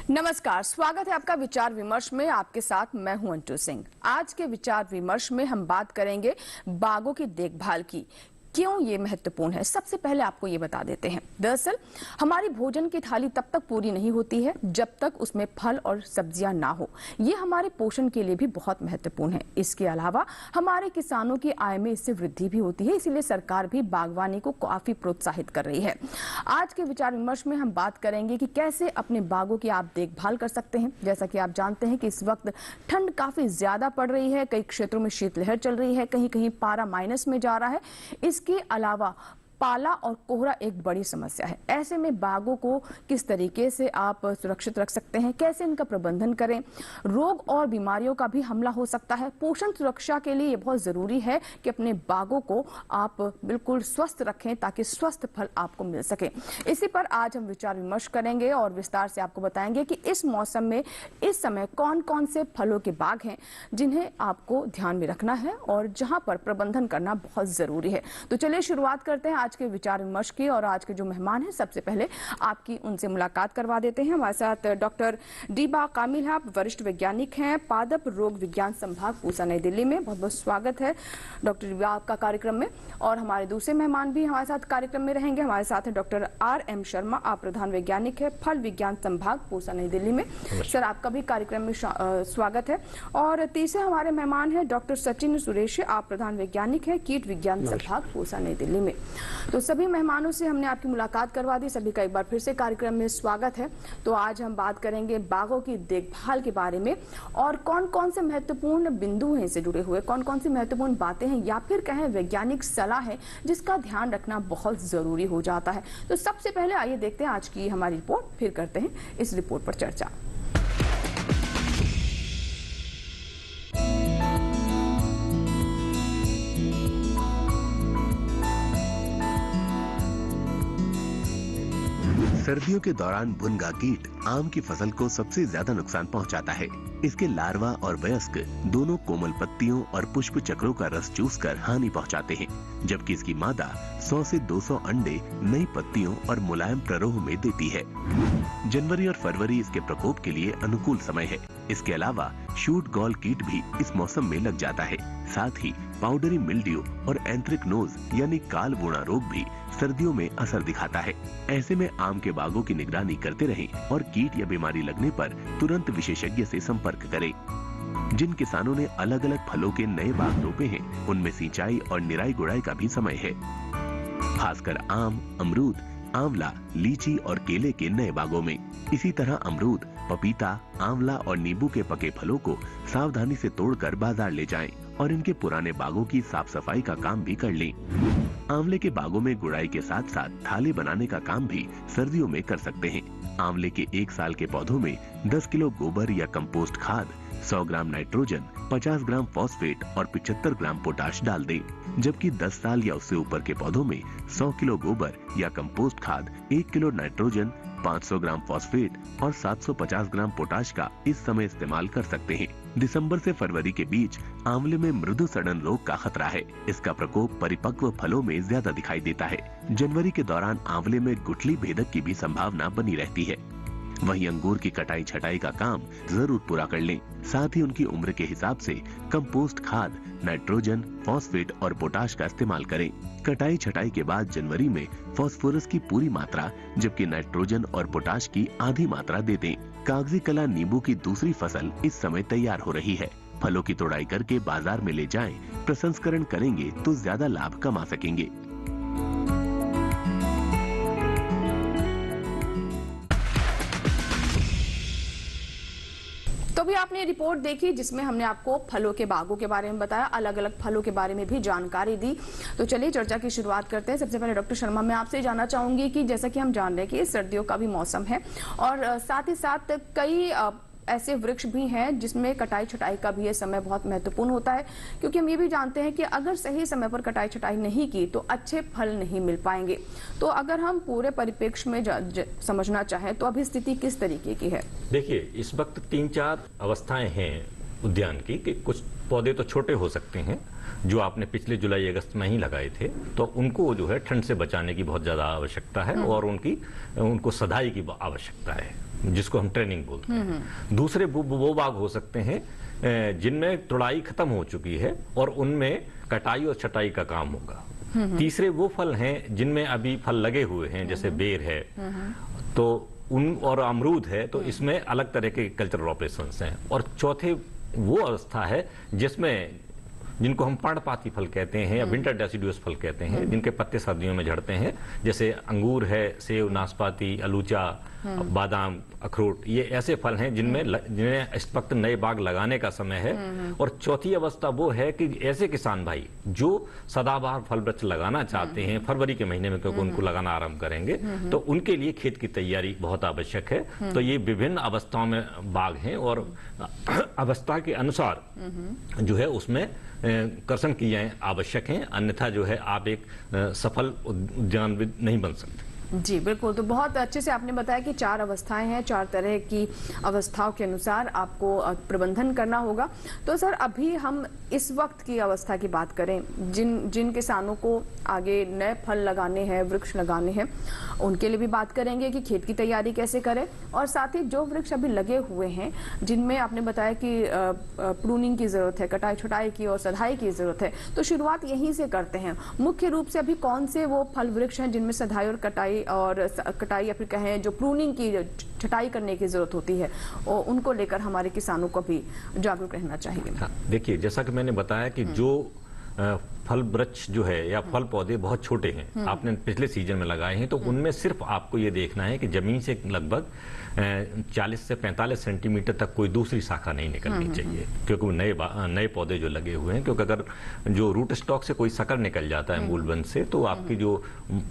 नमस्कार, स्वागत है आपका विचार विमर्श में। आपके साथ मैं हूं अंटू सिंह। आज के विचार विमर्श में हम बात करेंगे बागों की देखभाल की। क्यों ये महत्वपूर्ण है, सबसे पहले आपको ये बता देते हैं। दरअसल हमारी भोजन की थाली तब तक पूरी नहीं होती है जब तक उसमें फल और सब्जियां ना हो। ये हमारे पोषण के लिए भी बहुत महत्वपूर्ण है। इसके अलावा हमारे किसानों की आय में इससे वृद्धि भी होती है, इसीलिए सरकार भी बागवानी को काफी प्रोत्साहित कर रही है। आज के विचार विमर्श में हम बात करेंगे कि कैसे अपने बागों की आप देखभाल कर सकते हैं। जैसा कि आप जानते हैं कि इस वक्त ठंड काफी ज्यादा पड़ रही है, कई क्षेत्रों में शीतलहर चल रही है, कहीं कहीं पारा माइनस में जा रहा है। इसके अलावा पाला और कोहरा एक बड़ी समस्या है। ऐसे में बागों को किस तरीके से आप सुरक्षित रख सकते हैं, कैसे इनका प्रबंधन करें। रोग और बीमारियों का भी हमला हो सकता है। पोषण सुरक्षा के लिए ये बहुत जरूरी है कि अपने बागों को आप बिल्कुल स्वस्थ रखें ताकि स्वस्थ फल आपको मिल सके। इसी पर आज हम विचार विमर्श करेंगे और विस्तार से आपको बताएंगे कि इस मौसम में इस समय कौन कौन से फलों के बाग हैं जिन्हें आपको ध्यान में रखना है और जहां पर प्रबंधन करना बहुत जरूरी है। तो चलिए शुरुआत करते हैं आज के विचार विमर्श की। और आज के जो मेहमान हैं, सबसे पहले आपकी उनसे मुलाकात करवा देते हैं। हमारे साथ डॉक्टर डीबा कामिल हैं, आप वरिष्ठ वैज्ञानिक हैं, पादप रोग विज्ञान संभाग पूसा नई दिल्ली में। बहुत बहुत स्वागत है डॉक्टर डीबा आपका कार्यक्रम में। और हमारे दूसरे मेहमान भी हमारे साथ कार्यक्रम में रहेंगे। हमारे साथ है डॉक्टर RM शर्मा, आप प्रधान वैज्ञानिक है, फल विज्ञान संभाग पूसा नई दिल्ली में। सर, आपका भी कार्यक्रम में स्वागत है। और तीसरे हमारे मेहमान है डॉक्टर सचिन सुरेश, आप प्रधान वैज्ञानिक है, कीट विज्ञान संभाग पूसा नई दिल्ली में। तो सभी मेहमानों से हमने आपकी मुलाकात करवा दी, सभी का एक बार फिर से कार्यक्रम में स्वागत है। तो आज हम बात करेंगे बागों की देखभाल के बारे में और कौन कौन से महत्वपूर्ण बिंदु हैं इससे जुड़े हुए, कौन कौन सी महत्वपूर्ण बातें हैं या फिर कहें वैज्ञानिक सलाह है जिसका ध्यान रखना बहुत जरूरी हो जाता है। तो सबसे पहले आइए देखते हैं आज की हमारी रिपोर्ट, फिर करते हैं इस रिपोर्ट पर चर्चा। सर्दियों के दौरान भुनगा कीट आम की फसल को सबसे ज्यादा नुकसान पहुंचाता है। इसके लार्वा और वयस्क दोनों कोमल पत्तियों और पुष्प चक्रों का रस चूसकर हानि पहुंचाते हैं, जबकि इसकी मादा 100 से 200 अंडे नई पत्तियों और मुलायम प्ररोह में देती है। जनवरी और फरवरी इसके प्रकोप के लिए अनुकूल समय है। इसके अलावा शूट गॉल कीट भी इस मौसम में लग जाता है। साथ ही पाउडरी मिल्ड्यू और एंथ्रेक्नोज यानी काल बूढ़ा रोग भी सर्दियों में असर दिखाता है। ऐसे में आम के बागों की निगरानी करते रहें और कीट या बीमारी लगने पर तुरंत विशेषज्ञ से संपर्क करें। जिन किसानों ने अलग अलग फलों के नए बाग रोपे हैं, उनमें सिंचाई और निराई गुड़ाई का भी समय है। खासकर आम, अमरूद, आंवला, लीची और केले के नए बागों में। इसी तरह अमरूद, पपीता, आंवला और नींबू के पके फलों को सावधानी से तोड़कर बाजार ले जाएं और इनके पुराने बागों की साफ सफाई का काम भी कर लें। आंवले के बागों में गुड़ाई के साथ साथ थाली बनाने का काम भी सर्दियों में कर सकते हैं। आंवले के 1 साल के पौधों में 10 किलो गोबर या कंपोस्ट खाद, 100 ग्राम नाइट्रोजन, 50 ग्राम फॉस्फेट और 75 ग्राम पोटाश डाल दें। जबकि 10 साल या उससे ऊपर के पौधों में 100 किलो गोबर या कंपोस्ट खाद, 1 किलो नाइट्रोजन, 500 ग्राम फॉस्फेट और 750 ग्राम पोटाश का इस समय इस्तेमाल कर सकते हैं। दिसंबर से फरवरी के बीच आंवले में मृदु सड़न रोग का खतरा है। इसका प्रकोप परिपक्व फलों में ज्यादा दिखाई देता है। जनवरी के दौरान आंवले में गुठली भेदक की भी संभावना बनी रहती है। वहीं अंगूर की कटाई छटाई का काम जरूर पूरा कर लें। साथ ही उनकी उम्र के हिसाब से कंपोस्ट खाद, नाइट्रोजन, फॉस्फेट और पोटाश का इस्तेमाल करें। कटाई छटाई के बाद जनवरी में फास्फोरस की पूरी मात्रा, जबकि नाइट्रोजन और पोटाश की आधी मात्रा दे दें। कागजी कला नींबू की दूसरी फसल इस समय तैयार हो रही है। फलों की तोड़ाई करके बाजार में ले जाएं। प्रसंस्करण करेंगे तो ज्यादा लाभ कमा सकेंगे। तो भी आपने रिपोर्ट देखी जिसमें हमने आपको फलों के बागों के बारे में बताया, अलग अलग फलों के बारे में भी जानकारी दी। तो चलिए चर्चा की शुरुआत करते हैं। सबसे पहले डॉक्टर शर्मा, मैं आपसे जानना चाहूंगी कि जैसा कि हम जान रहे हैं कि सर्दियों का भी मौसम है और साथ ही साथ कई ऐसे वृक्ष भी हैं जिसमें कटाई छटाई का भी ये समय बहुत महत्वपूर्ण होता है, क्योंकि हम ये भी जानते हैं कि अगर सही समय पर कटाई छटाई नहीं की तो अच्छे फल नहीं मिल पाएंगे। तो अगर हम पूरे परिप्रेक्ष्य में समझना चाहें तो अभी स्थिति किस तरीके की है? देखिए, इस वक्त 3-4 अवस्थाएं हैं उद्यान की कि कुछ पौधे तो छोटे हो सकते हैं जो आपने पिछले जुलाई अगस्त में ही लगाए थे, तो उनको जो है ठंड से बचाने की बहुत ज्यादा आवश्यकता है और उनको सदाई की आवश्यकता है। जिसको हम ट्रेनिंग बोलते हैं। दूसरे वो बाग हो सकते हैं जिनमें तुड़ाई खत्म हो चुकी है और उनमें कटाई और छटाई का काम होगा। तीसरे वो फल हैं जिनमें अभी फल लगे हुए हैं, जैसे बेर है तो उन और अमरूद है, तो इसमें अलग तरह के कल्चरल ऑपरेशंस हैं। और चौथे वो अवस्था है जिसमें जिनको हम पर्णपाती फल कहते हैं या विंटर डेसिडुअस फल कहते हैं, जिनके पत्ते सर्दियों में झड़ते हैं, जैसे अंगूर है, सेब, नाशपाती, अलूचा, बादाम, अखरोट, ये ऐसे फल हैं जिन्हें इस वक्त नए बाग लगाने का समय है। और चौथी अवस्था वो है कि ऐसे किसान भाई जो सदाबहार फल वृक्ष लगाना चाहते हैं फरवरी के महीने में, क्योंकि उनको लगाना आरंभ करेंगे, तो उनके लिए खेत की तैयारी बहुत आवश्यक है। तो ये विभिन्न अवस्थाओं में बाग हैं और अवस्था के अनुसार जो है उसमें कर्षण क्रियाएं आवश्यक हैं, अन्यथा जो है आप एक सफल उद्यानविद नहीं बन सकते। जी बिल्कुल, तो बहुत अच्छे से आपने बताया कि 4 अवस्थाएं हैं, 4 तरह की अवस्थाओं के अनुसार आपको प्रबंधन करना होगा। तो सर अभी हम इस वक्त की अवस्था की बात करें, जिन किसानों को आगे नए फल लगाने हैं, वृक्ष लगाने हैं, उनके लिए भी बात करेंगे कि खेत की तैयारी कैसे करें। और साथ ही जो वृक्ष अभी लगे हुए हैं जिनमें आपने बताया कि प्रूनिंग की जरूरत है, कटाई छुटाई की और सधाई की जरूरत है, तो शुरुआत यहीं से करते हैं। मुख्य रूप से अभी कौन से वो फल वृक्ष हैं जिनमें सधाई और कटाई या फिर कहें जो प्रूनिंग की छटाई करने की जरूरत होती है, और उनको लेकर हमारे किसानों को भी जागरूक रहना चाहिए? हाँ, देखिए जैसा कि मैंने बताया कि जो फल वृक्ष जो है या फल पौधे बहुत छोटे हैं, आपने पिछले सीजन में लगाए हैं, तो उनमें सिर्फ आपको ये देखना है कि जमीन से लगभग 40 से 45 सेंटीमीटर तक कोई दूसरी शाखा नहीं निकलनी चाहिए, क्योंकि वो नए पौधे जो लगे हुए हैं, क्योंकि अगर जो रूट स्टॉक से कोई सकर निकल जाता है मूलबंध से, तो आपकी जो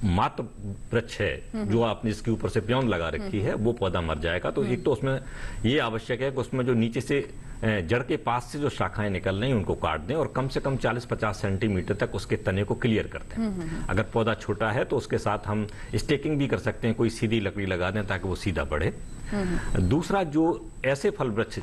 मात्र वृक्ष है जो आपने इसके ऊपर से प्योन लगा रखी है, वो पौधा मर जाएगा। तो एक तो उसमें ये आवश्यक है कि उसमें जो नीचे से जड़ के पास से जो शाखाएं निकल रही हैं उनको काट दें और कम से कम 40-50 सेंटीमीटर तक उसके तने को क्लियर कर दें। अगर पौधा छोटा है तो उसके साथ हम स्टेकिंग भी कर सकते हैं, कोई सीधी लकड़ी लगा दें ताकि वो सीधा बढ़े। दूसरा, जो ऐसे फल वृक्ष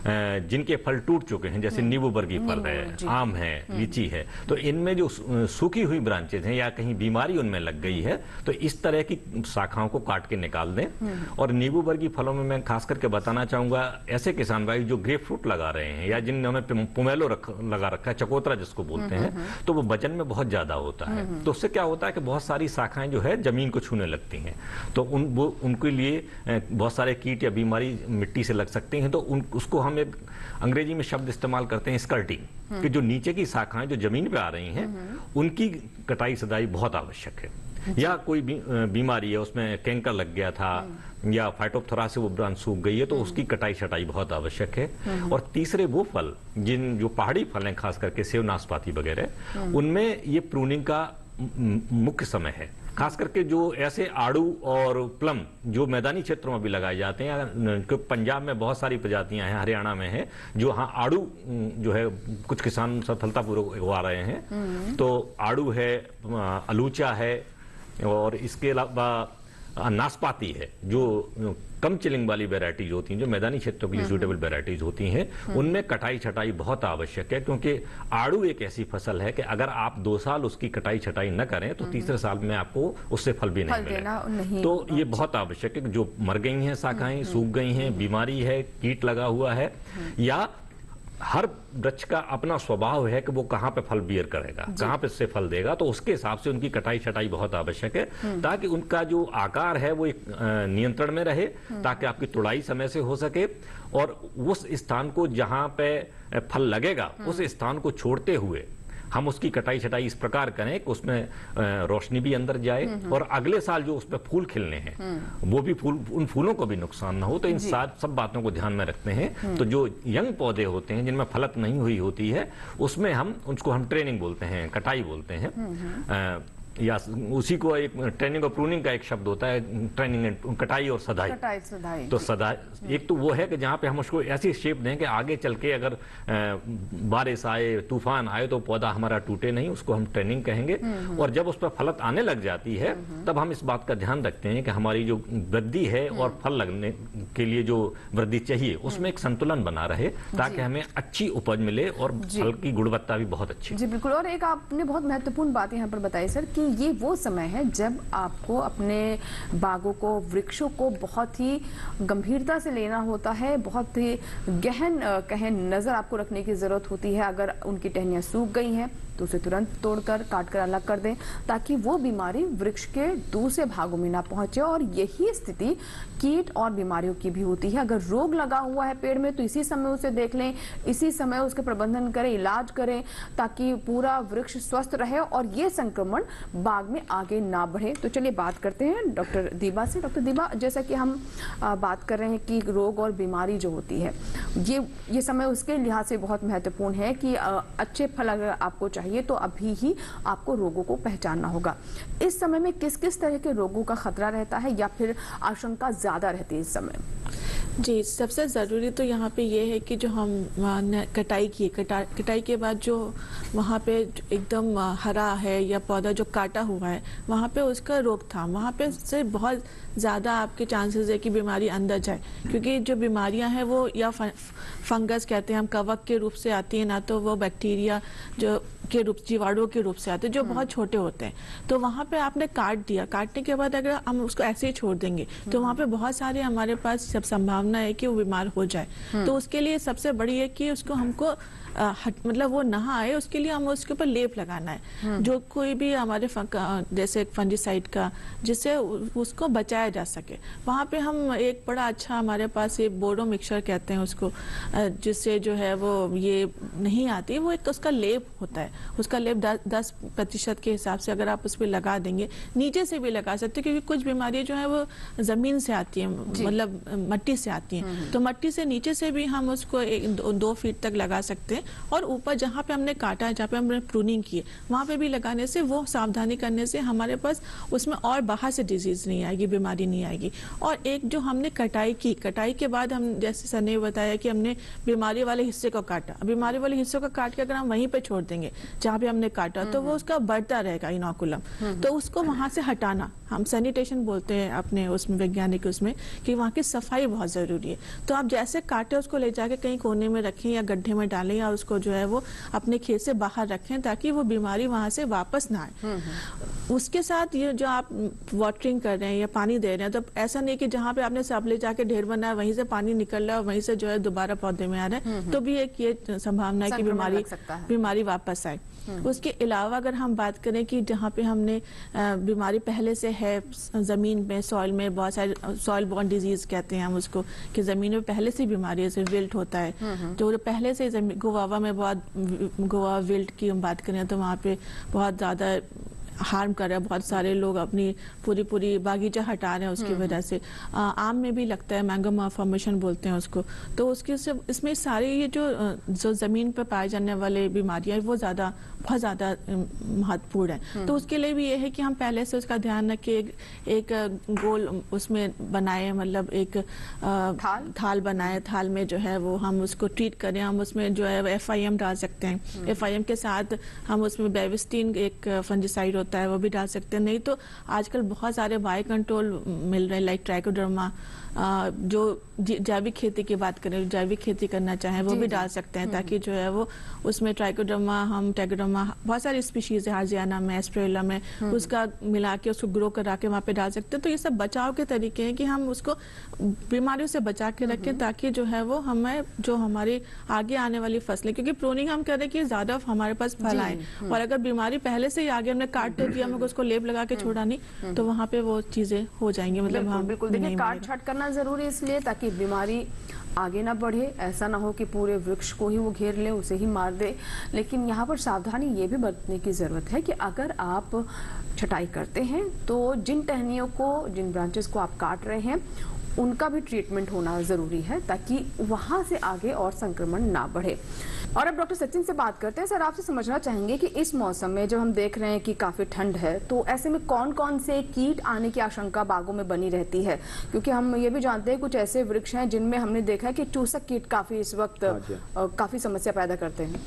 जिनके फल टूट चुके हैं, जैसे नींबू बरगी फल है, आम है, लीची है, तो इनमें जो सूखी हुई ब्रांचेज हैं या कहीं बीमारी उनमें लग गई है, तो इस तरह की शाखाओं को काट के निकाल दें। और नींबू बरगी फलों में मैं खास करके बताना चाहूंगा, ऐसे किसान भाई जो ग्रेप फ्रूट लगा रहे हैं या जिन्होंने पुमेलो लगा रखा है, चकोतरा जिसको बोलते हैं, तो वो वजन में बहुत ज्यादा होता है। तो उससे क्या होता है कि बहुत सारी शाखाएं जो है जमीन को छूने लगती हैं, तो उनके लिए बहुत सारे कीट या बीमारी मिट्टी से लग सकते हैं। तो उसको हम एक अंग्रेजी में शब्द इस्तेमाल करते हैं स्कर्टिंग, कि जो नीचे की शाखाएं जो जमीन पे आ रही हैं उनकी कटाई सदाई बहुत आवश्यक है। या कोई बीमारी है, उसमें कैंकर लग गया था या फाइटोप्थोरा से वो ब्रांच सूख गई है, तो उसकी कटाई छटाई बहुत आवश्यक है। और तीसरे वो फल जो पहाड़ी फल हैं, खास करके सेब, नाशपाती वगैरह, उनमें ये प्रूनिंग का मुख्य समय है। खास करके जो ऐसे आड़ू और प्लम जो मैदानी क्षेत्रों में भी लगाए जाते हैं, क्योंकि पंजाब में बहुत सारी प्रजातियां हैं, हरियाणा में है, जो हाँ आड़ू जो है कुछ किसान सफलतापूर्वक उगा रहे हैं। तो आड़ू है, अलूचा है, और इसके अलावा नाशपाती है, जो कम चिलिंग वाली वेराइटीज होती हैं, जो मैदानी क्षेत्रों के लिए सूटेबल वेराइटीज होती हैं, उनमें कटाई छटाई बहुत आवश्यक है। क्योंकि आड़ू एक ऐसी फसल है कि अगर आप 2 साल उसकी कटाई छटाई न करें तो तीसरे साल में आपको उससे फल भी नहीं मिलेगा। तो ये बहुत आवश्यक है कि जो मर गई हैं शाखाएं, सूख गई हैं, बीमारी है, कीट लगा हुआ है, या हर वृक्ष का अपना स्वभाव है कि वो कहाँ पे फल बियर करेगा, कहाँ पे से फल देगा, तो उसके हिसाब से उनकी कटाई छटाई बहुत आवश्यक है, ताकि उनका जो आकार है वो एक नियंत्रण में रहे, ताकि आपकी तुड़ाई समय से हो सके, और उस स्थान को जहाँ पे फल लगेगा उस स्थान को छोड़ते हुए हम उसकी कटाई छटाई इस प्रकार करें कि उसमें रोशनी भी अंदर जाए, और अगले साल जो उसमें फूल खिलने हैं वो भी उन फूलों को भी नुकसान ना हो। तो इन सब बातों को ध्यान में रखते हैं। तो जो यंग पौधे होते हैं जिनमें फलत नहीं हुई होती है, उसमें उसको हम ट्रेनिंग बोलते हैं, कटाई बोलते हैं, या उसी को एक ट्रेनिंग और प्रूनिंग का एक शब्द होता है, ट्रेनिंग, कटाई और सदाई। तो सदाई एक तो वो है कि जहाँ पे हम उसको ऐसी शेप दें कि आगे चल के अगर बारिश आए, तूफान आए, तो पौधा हमारा टूटे नहीं, उसको हम ट्रेनिंग कहेंगे। और जब उस पर फलत आने लग जाती है, तब हम इस बात का ध्यान रखते हैं कि हमारी जो वृद्धि है और फल लगने के लिए जो वृद्धि चाहिए उसमें एक संतुलन बना रहे, ताकि हमें अच्छी उपज मिले और फल की गुणवत्ता भी बहुत अच्छी। जी बिल्कुल। और एक आपने बहुत महत्वपूर्ण बात यहाँ पर बताई सर, कि लेकिन ये वो समय है जब आपको अपने बागों को, वृक्षों को बहुत ही गंभीरता से लेना होता है, बहुत ही गहन नजर आपको रखने की जरूरत होती है। अगर उनकी टहनियां सूख गई हैं तो उसे तुरंत तोड़कर, काटकर अलग कर दें ताकि वो बीमारी वृक्ष के दूसरे भागों में ना पहुंचे। और यही स्थिति कीट और बीमारियों की भी होती है। अगर रोग लगा हुआ है पेड़ में तो इसी समय उसे देख लें, इसी समय उसके प्रबंधन करें, इलाज करें ताकि पूरा वृक्ष स्वस्थ रहे और ये संक्रमण बाग में आगे ना बढ़े। तो चलिए बात करते हैं डॉक्टर दीबा से। डॉक्टर दीबा, जैसा कि हम बात कर रहे हैं कि रोग और बीमारी जो होती है ये समय उसके लिहाज से बहुत महत्वपूर्ण है कि अच्छे फल अगर आपको चाहिए तो अभी ही आपको रोगों को पहचानना होगा। इस समय में किस किस तरह के रोगों का खतरा रहता है या फिर आशंका ज्यादा रहती है इस समय? जी, सबसे ज़रूरी तो यहाँ पे ये है कि जो हम कटाई के बाद जो वहाँ पे एकदम हरा है या पौधा जो काटा हुआ है वहाँ पे उसका रोकथाम, वहाँ पे से बहुत ज़्यादा आपके चांसेस है कि बीमारी अंदर जाए, क्योंकि जो बीमारियाँ हैं वो या फंगस कहते हैं हम, कवक के रूप से आती है, ना तो वो बैक्टीरिया जो के रूप, जीवाणुओं के रूप से आते हैं जो बहुत छोटे होते हैं। तो वहाँ पे आपने काट दिया, काटने के बाद अगर हम उसको ऐसे ही छोड़ देंगे तो वहाँ पे बहुत सारे हमारे पास सब संभावना है कि वो बीमार हो जाए। तो उसके लिए सबसे बड़ी है कि उसको हमको मतलब वो नहा आए, उसके लिए हमें उसके ऊपर लेप लगाना है, जो कोई भी हमारे जैसे फंजीसाइड का, जिससे उसको बचाया जा सके। वहाँ पे हम एक बड़ा अच्छा हमारे पास ये बोरो मिक्सचर कहते हैं उसको, जिससे जो है वो ये नहीं आती, वो एक उसका लेप होता है। उसका लेप 10% के हिसाब से अगर आप उस पर लगा देंगे, नीचे से भी लगा सकते हैं क्योंकि कुछ बीमारियां जो है वो जमीन से आती है, मतलब मट्टी से आती हैं। तो मट्टी से नीचे से भी हम उसको 2 फीट तक लगा सकते हैं। और ऊपर जहाँ पे हमने काटा है, जहाँ पे हमने प्रूनिंग की है, वहाँ पे भी लगाने से, वो सावधानी करने से हमारे पास उसमें और बाहर से डिजीज नहीं आएगी, बीमारी नहीं आएगी। और एक जो हमने कटाई की, कटाई के बाद हम, जैसे सर ने बताया कि हमने बीमारी वाले हिस्से को काटा, बीमारी वाले हिस्से को काट के अगर हम वहीं पे छोड़ देंगे जहाँ पे हमने काटा तो वो उसका बढ़ता रहेगा इनोकुलम। तो उसको वहां से हटाना, हम सैनिटेशन बोलते हैं अपने उसमें वैज्ञानिक उसमें, कि वहाँ की सफाई बहुत जरूरी है। तो आप जैसे काटे उसको ले जाके कहीं कोने में रखें या गड्ढे में डालें या उसको जो है वो अपने खेत से बाहर रखें ताकि वो बीमारी वहां से वापस ना आए। उसके साथ ये जो आप वाटरिंग कर रहे हैं या पानी दे रहे हैं, तो ऐसा नहीं कि जहाँ पे आपने सब ले जाके ढेर बनाया वहीं से पानी निकल रहा है और वहीं से जो है दोबारा पौधे में आ रहा है, तो भी एक ये संभावना है कि बीमारी वापस आए। उसके अलावा अगर हम बात करें कि जहाँ पे हमने बीमारी पहले से है जमीन में, सॉइल में, बहुत सारे सॉइल बॉर्न डिजीज कहते हैं हम उसको, कि जमीन में पहले से बीमारी है, जैसे विल्ट होता है, तो पहले से गोवावा में बहुत, गोवा विल्ट की हम बात करें तो वहाँ पे बहुत ज्यादा हार्म कर रहा है, बहुत सारे लोग अपनी पूरी बागीचा हटा रहे हैं उसकी वजह से। आम में भी लगता है, मैंगो मालफॉर्मेशन बोलते हैं उसको। तो उसके से इसमें सारे ये जो जमीन पर पाए जाने वाले बीमारियां वो बहुत ज्यादा महत्वपूर्ण है। तो उसके लिए भी ये है कि हम पहले से उसका ध्यान रखें, एक गोल उसमें बनाए, मतलब एक थाल बनाए, थाल में जो है वो हम उसको ट्रीट करें। हम उसमें जो है FIM डाल सकते हैं, FIM के साथ हम उसमें बेविस्टीन एक फंजीसाइड होता है वो भी डाल सकते हैं। नहीं तो आजकल बहुत सारे बायो कंट्रोल मिल रहे हैं, लाइक ट्राइकोडर्मा, जो जैविक खेती की बात करें, जैविक खेती करना चाहें वो भी डाल सकते हैं, ताकि जो है वो उसमें ट्राइकोडर्मा, बहुत सारी स्पीशीज है, हार्जियाना में, एस्प्रेला में, उसका मिला के उसको ग्रो करा के वहाँ पे डाल सकते हैं। तो ये सब बचाव के तरीके हैं कि हम उसको बीमारियों से बचा के रखें, ताकि जो है वो हमें जो हमारी आगे आने वाली फसलें, क्योंकि प्रूनिंग हम कर रहे हैं कि ज्यादा हमारे पास फल आए, और अगर बीमारी पहले से ही आगे हमने काट तो दिया, हमें उसको लेप लगा के छोड़ा नहीं, तो वहाँ पे वो चीजें हो जाएंगी। मतलब हम बिल्कुल देखिए, काट छाट करना जरूरी है इसलिए ताकि बीमारी आगे ना बढ़े, ऐसा ना हो कि पूरे वृक्ष को ही वो घेर ले, उसे ही मार दे। लेकिन यहाँ पर सावधानी ये भी बरतने की जरूरत है कि अगर आप छटाई करते हैं तो जिन टहनियों को, जिन ब्रांचेस को आप काट रहे हैं उनका भी ट्रीटमेंट होना जरूरी है ताकि वहां से आगे और संक्रमण ना बढ़े। और अब डॉक्टर सचिन से बात करते हैं। सर, आपसे समझना चाहेंगे कि इस मौसम में जब हम देख रहे हैं कि काफी ठंड है, तो ऐसे में कौन कौन से कीट आने की आशंका बागों में बनी रहती है? क्योंकि हम ये भी जानते हैं कुछ ऐसे वृक्ष हैं जिनमें हमने देखा है कि चूसक कीट काफी इस वक्त काफी समस्या पैदा करते हैं।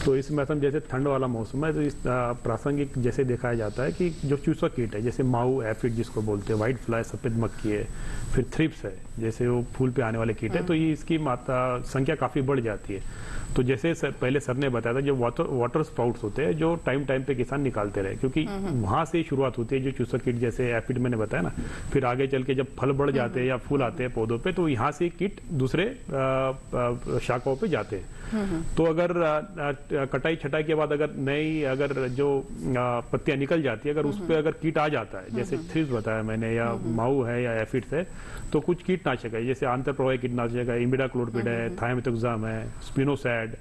तो इस मौसम, जैसे ठंड वाला मौसम है, तो इस प्रासंगिक जैसे देखा जाता है कि जो चूसक कीट है, जैसे माऊ एफिड जिसको बोलते हैं, व्हाइट फ्लाई सफेद मक्खी है, फिर थ्रिप्स है, जैसे वो फूल पे आने वाले कीट है, तो ये इसकी संख्या काफी बढ़ जाती है। तो जैसे जैसे पहले सर ने बताया था, जो वाटर स्पाउट्स होते हैं जो टाइम टाइम पे किसान निकालते रहे, क्योंकि वहां से शुरुआत होती है जो चूसा कीट जैसे एफिड मैंने बताया ना, फिर आगे चल के जब फल बढ़ जाते हैं या फूल आते हैं पौधों पे, तो यहाँ से कीट दूसरे शाखाओं पे जाते हैं। तो अगर कटाई छटाई के बाद अगर जो पत्तियां निकल जाती है, अगर उस पर अगर कीट आ जाता है, जैसे थ्रिप्स बताया मैंने, या माऊ है या एफिड्स है, तो कुछ कीटनाशक है जैसे आंतरप्रवाही कीटनाशक है, इमिडाक्लोरपिड है, थायोमेथोक्साम है, स्पिनोसैड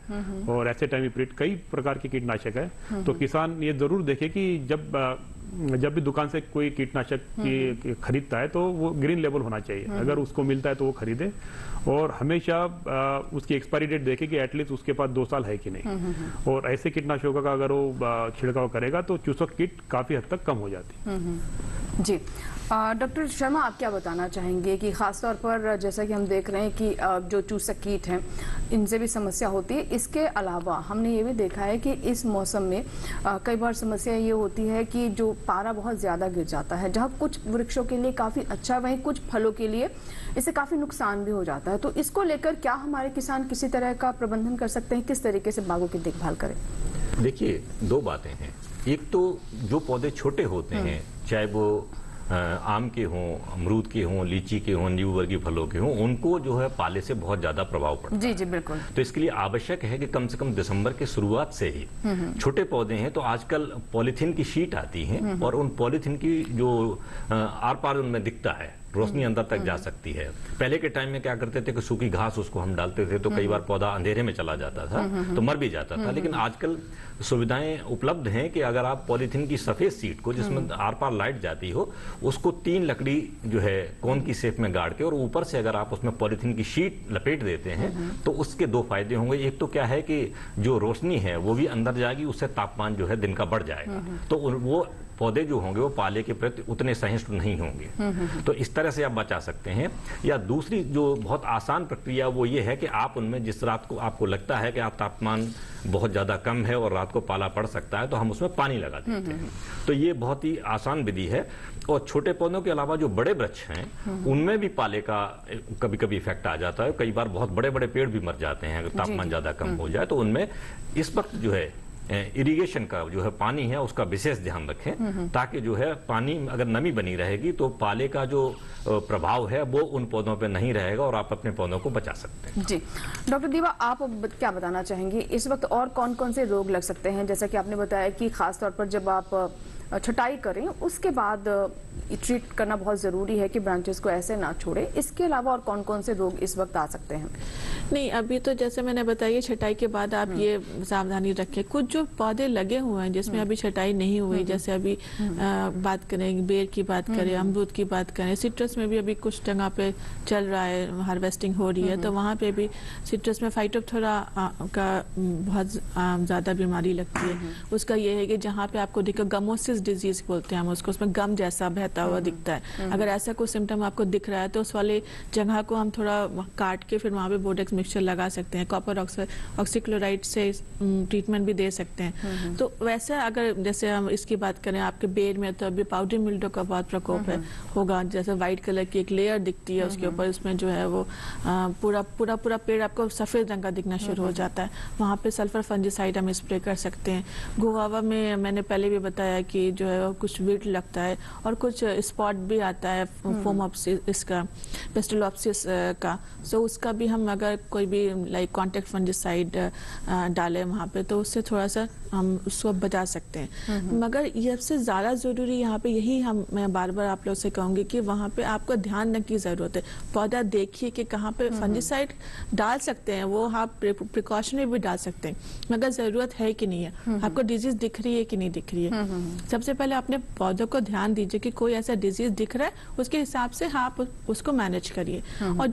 और एसेटामिप्रिड, कई प्रकार के कीटनाशक है। तो किसान ये जरूर देखे कि जब भी दुकान से कोई कीटनाशक की खरीदता है तो वो ग्रीन लेबल होना चाहिए, अगर उसको मिलता है तो वो खरीदे, और हमेशा उसकी एक्सपायरी डेट देखे कि एटलीस्ट उसके पास 2 साल है कि नहीं। और ऐसे कीटनाशकों का अगर वो छिड़काव करेगा तो चूसक कीट काफी हद तक कम हो जाती है। जी, डॉक्टर शर्मा, आप क्या बताना चाहेंगे कि खासतौर पर जैसा कि हम देख रहे हैं कि जो चूसक कीट हैं इनसे भी समस्या होती है, इसके अलावा हमने ये भी देखा है कि इस मौसम में कई बार समस्या ये होती है कि जो पारा बहुत ज्यादा गिर जाता है, जहाँ कुछ वृक्षों के लिए काफी अच्छा, वहीं कुछ फलों के लिए इससे काफी नुकसान भी हो जाता है। तो इसको लेकर क्या हमारे किसान किसी तरह का प्रबंधन कर सकते हैं, किस तरीके से बागों की देखभाल करें? देखिए, 2 बातें हैं। एक तो जो पौधे छोटे होते हैं, चाहे वो आम के हों, अमरूद के हों, लीची के हों, नींबू वर्गीय फलों के हों, उनको जो है पाले से बहुत ज्यादा प्रभाव पड़ता है। जी जी बिल्कुल। तो इसके लिए आवश्यक है कि कम से कम दिसंबर के शुरुआत से ही छोटे पौधे हैं तो आजकल पॉलीथीन की शीट आती है, और उन पॉलीथीन की जो आर पार उनमें दिखता है, रोशनी अंदर तक जा सकती है। पहले के टाइम में क्या करते थे कि सूखी घास उसको हम डालते थे तो कई बार पौधा अंधेरे में चला जाता था तो मर भी जाता था। लेकिन आजकल सुविधाएं उपलब्ध हैं कि अगर आप पॉलीथीन की सफेद सीट को, जिसमें आर पार लाइट जाती हो, उसको 3 लकड़ी जो है कोन की शेप में गाड़ के, और ऊपर से अगर आप उसमें पॉलीथीन की शीट लपेट देते हैं तो उसके 2 फायदे होंगे। एक तो क्या है कि जो रोशनी है वो भी अंदर जाएगी, उससे तापमान जो है दिन का बढ़ जाएगा, तो वो पौधे जो होंगे वो पाले के प्रति उतने सहिष्णु नहीं होंगे। तो इस तरह से आप बचा सकते हैं। या दूसरी जो बहुत आसान प्रक्रिया वो ये है कि आप उनमें जिस रात को आपको लगता है कि आप तापमान बहुत ज्यादा कम है और रात को पाला पड़ सकता है, तो हम उसमें पानी लगा देते हैं। तो ये बहुत ही आसान विधि है। और छोटे पौधों के अलावा जो बड़े वृक्ष हैं उनमें भी पाले का कभी कभी इफेक्ट आ जाता है। कई बार बहुत बड़े बड़े पेड़ भी मर जाते हैं अगर तापमान ज्यादा कम हो जाए। तो उनमें इस वक्त जो है इरिगेशन का जो है पानी है उसका विशेष ध्यान रखें, ताकि जो है पानी अगर नमी बनी रहेगी तो पाले का जो प्रभाव है वो उन पौधों पे नहीं रहेगा और आप अपने पौधों को बचा सकते हैं। जी डॉक्टर दीवा, आप क्या बताना चाहेंगे इस वक्त और कौन कौन से रोग लग सकते हैं? जैसा कि आपने बताया कि खासतौर पर जब आप छटाई करें उसके बाद ट्रीट करना बहुत जरूरी है कि ब्रांचेस को ऐसे ना छोड़े। इसके अलावा और कौन कौन से रोग इस वक्त आ सकते हैं? नहीं, अभी तो जैसे मैंने बताया छटाई के बाद आप ये सावधानी रखें। कुछ जो पौधे लगे हुए हैं जिसमें अभी छटाई नहीं हुई, जैसे अभी बात करें बेर की बात करें, अमरूद की बात करें, सिट्रस में भी अभी कुछ जगह पे चल रहा है, हार्वेस्टिंग हो रही है, तो वहाँ पे भी सिट्रस में फाइटोप्थोरा का बहुत ज्यादा बीमारी लगती है। उसका ये है कि जहाँ पे आपको दिखे गमोसिस डिजीज बोलते हैं हम उसको, उसमें गम जैसा बहता हुआ दिखता है। अगर ऐसा कोई सिम्टम आपको दिख रहा है तो उस वाले जगह को हम थोड़ा काट के फिर वहाँ पे बोडेक्स मिक्सचर लगा सकते हैं, कॉपर ऑक्सीक्लोराइड से ट्रीटमेंट भी दे सकते हैं। तो वैसे अगर जैसे हम इसकी बात करें आपके बेर में, तो अभी पाउडर मिल्ड्यू का बहुत प्रकोप है होगा। जैसे व्हाइट कलर की एक लेयर दिखती है उसके ऊपर, उसमें जो है वो पूरा पूरा पूरा पेड़ आपको सफेद रंग का दिखना शुरू हो जाता है। वहाँ पे सल्फर फंजीसाइड हम स्प्रे कर सकते हैं। गुआवा में मैंने पहले भी बताया कि जो है कुछ विल्ट लगता है और कुछ स्पॉट भी आता है फोमोप्सिस, इसका पेस्टिलोप्सिस का, सो उसका भी हम अगर कोई भी लाइक कॉन्टैक्ट फंजीसाइड डालें वहाँ पे तो उससे थोड़ा सा हम उसको बचा सकते हैं। मगर ये सबसे ज़्यादा ज़रूरी यहाँ पे यही मैं बार बार आप लोग से कहूँगी कि वहाँ पे आपको ध्यान रखने की ज़रूरत है। पौधा देखिए कि कहाँ पे फंजीसाइड डाल सकते हैं, वो आप प्रिकॉशनरी भी डाल सकते हैं, मगर ज़रूरत है कि नहीं है, आपको डिजीज दिख रही है कि नहीं दिख रही है। सबसे पहले अपने पौधों को ध्यान दीजिए कि कोई ऐसा डिजीज दिख रहा है, उसके हिसाब से आप उसको मैनेज करिए। और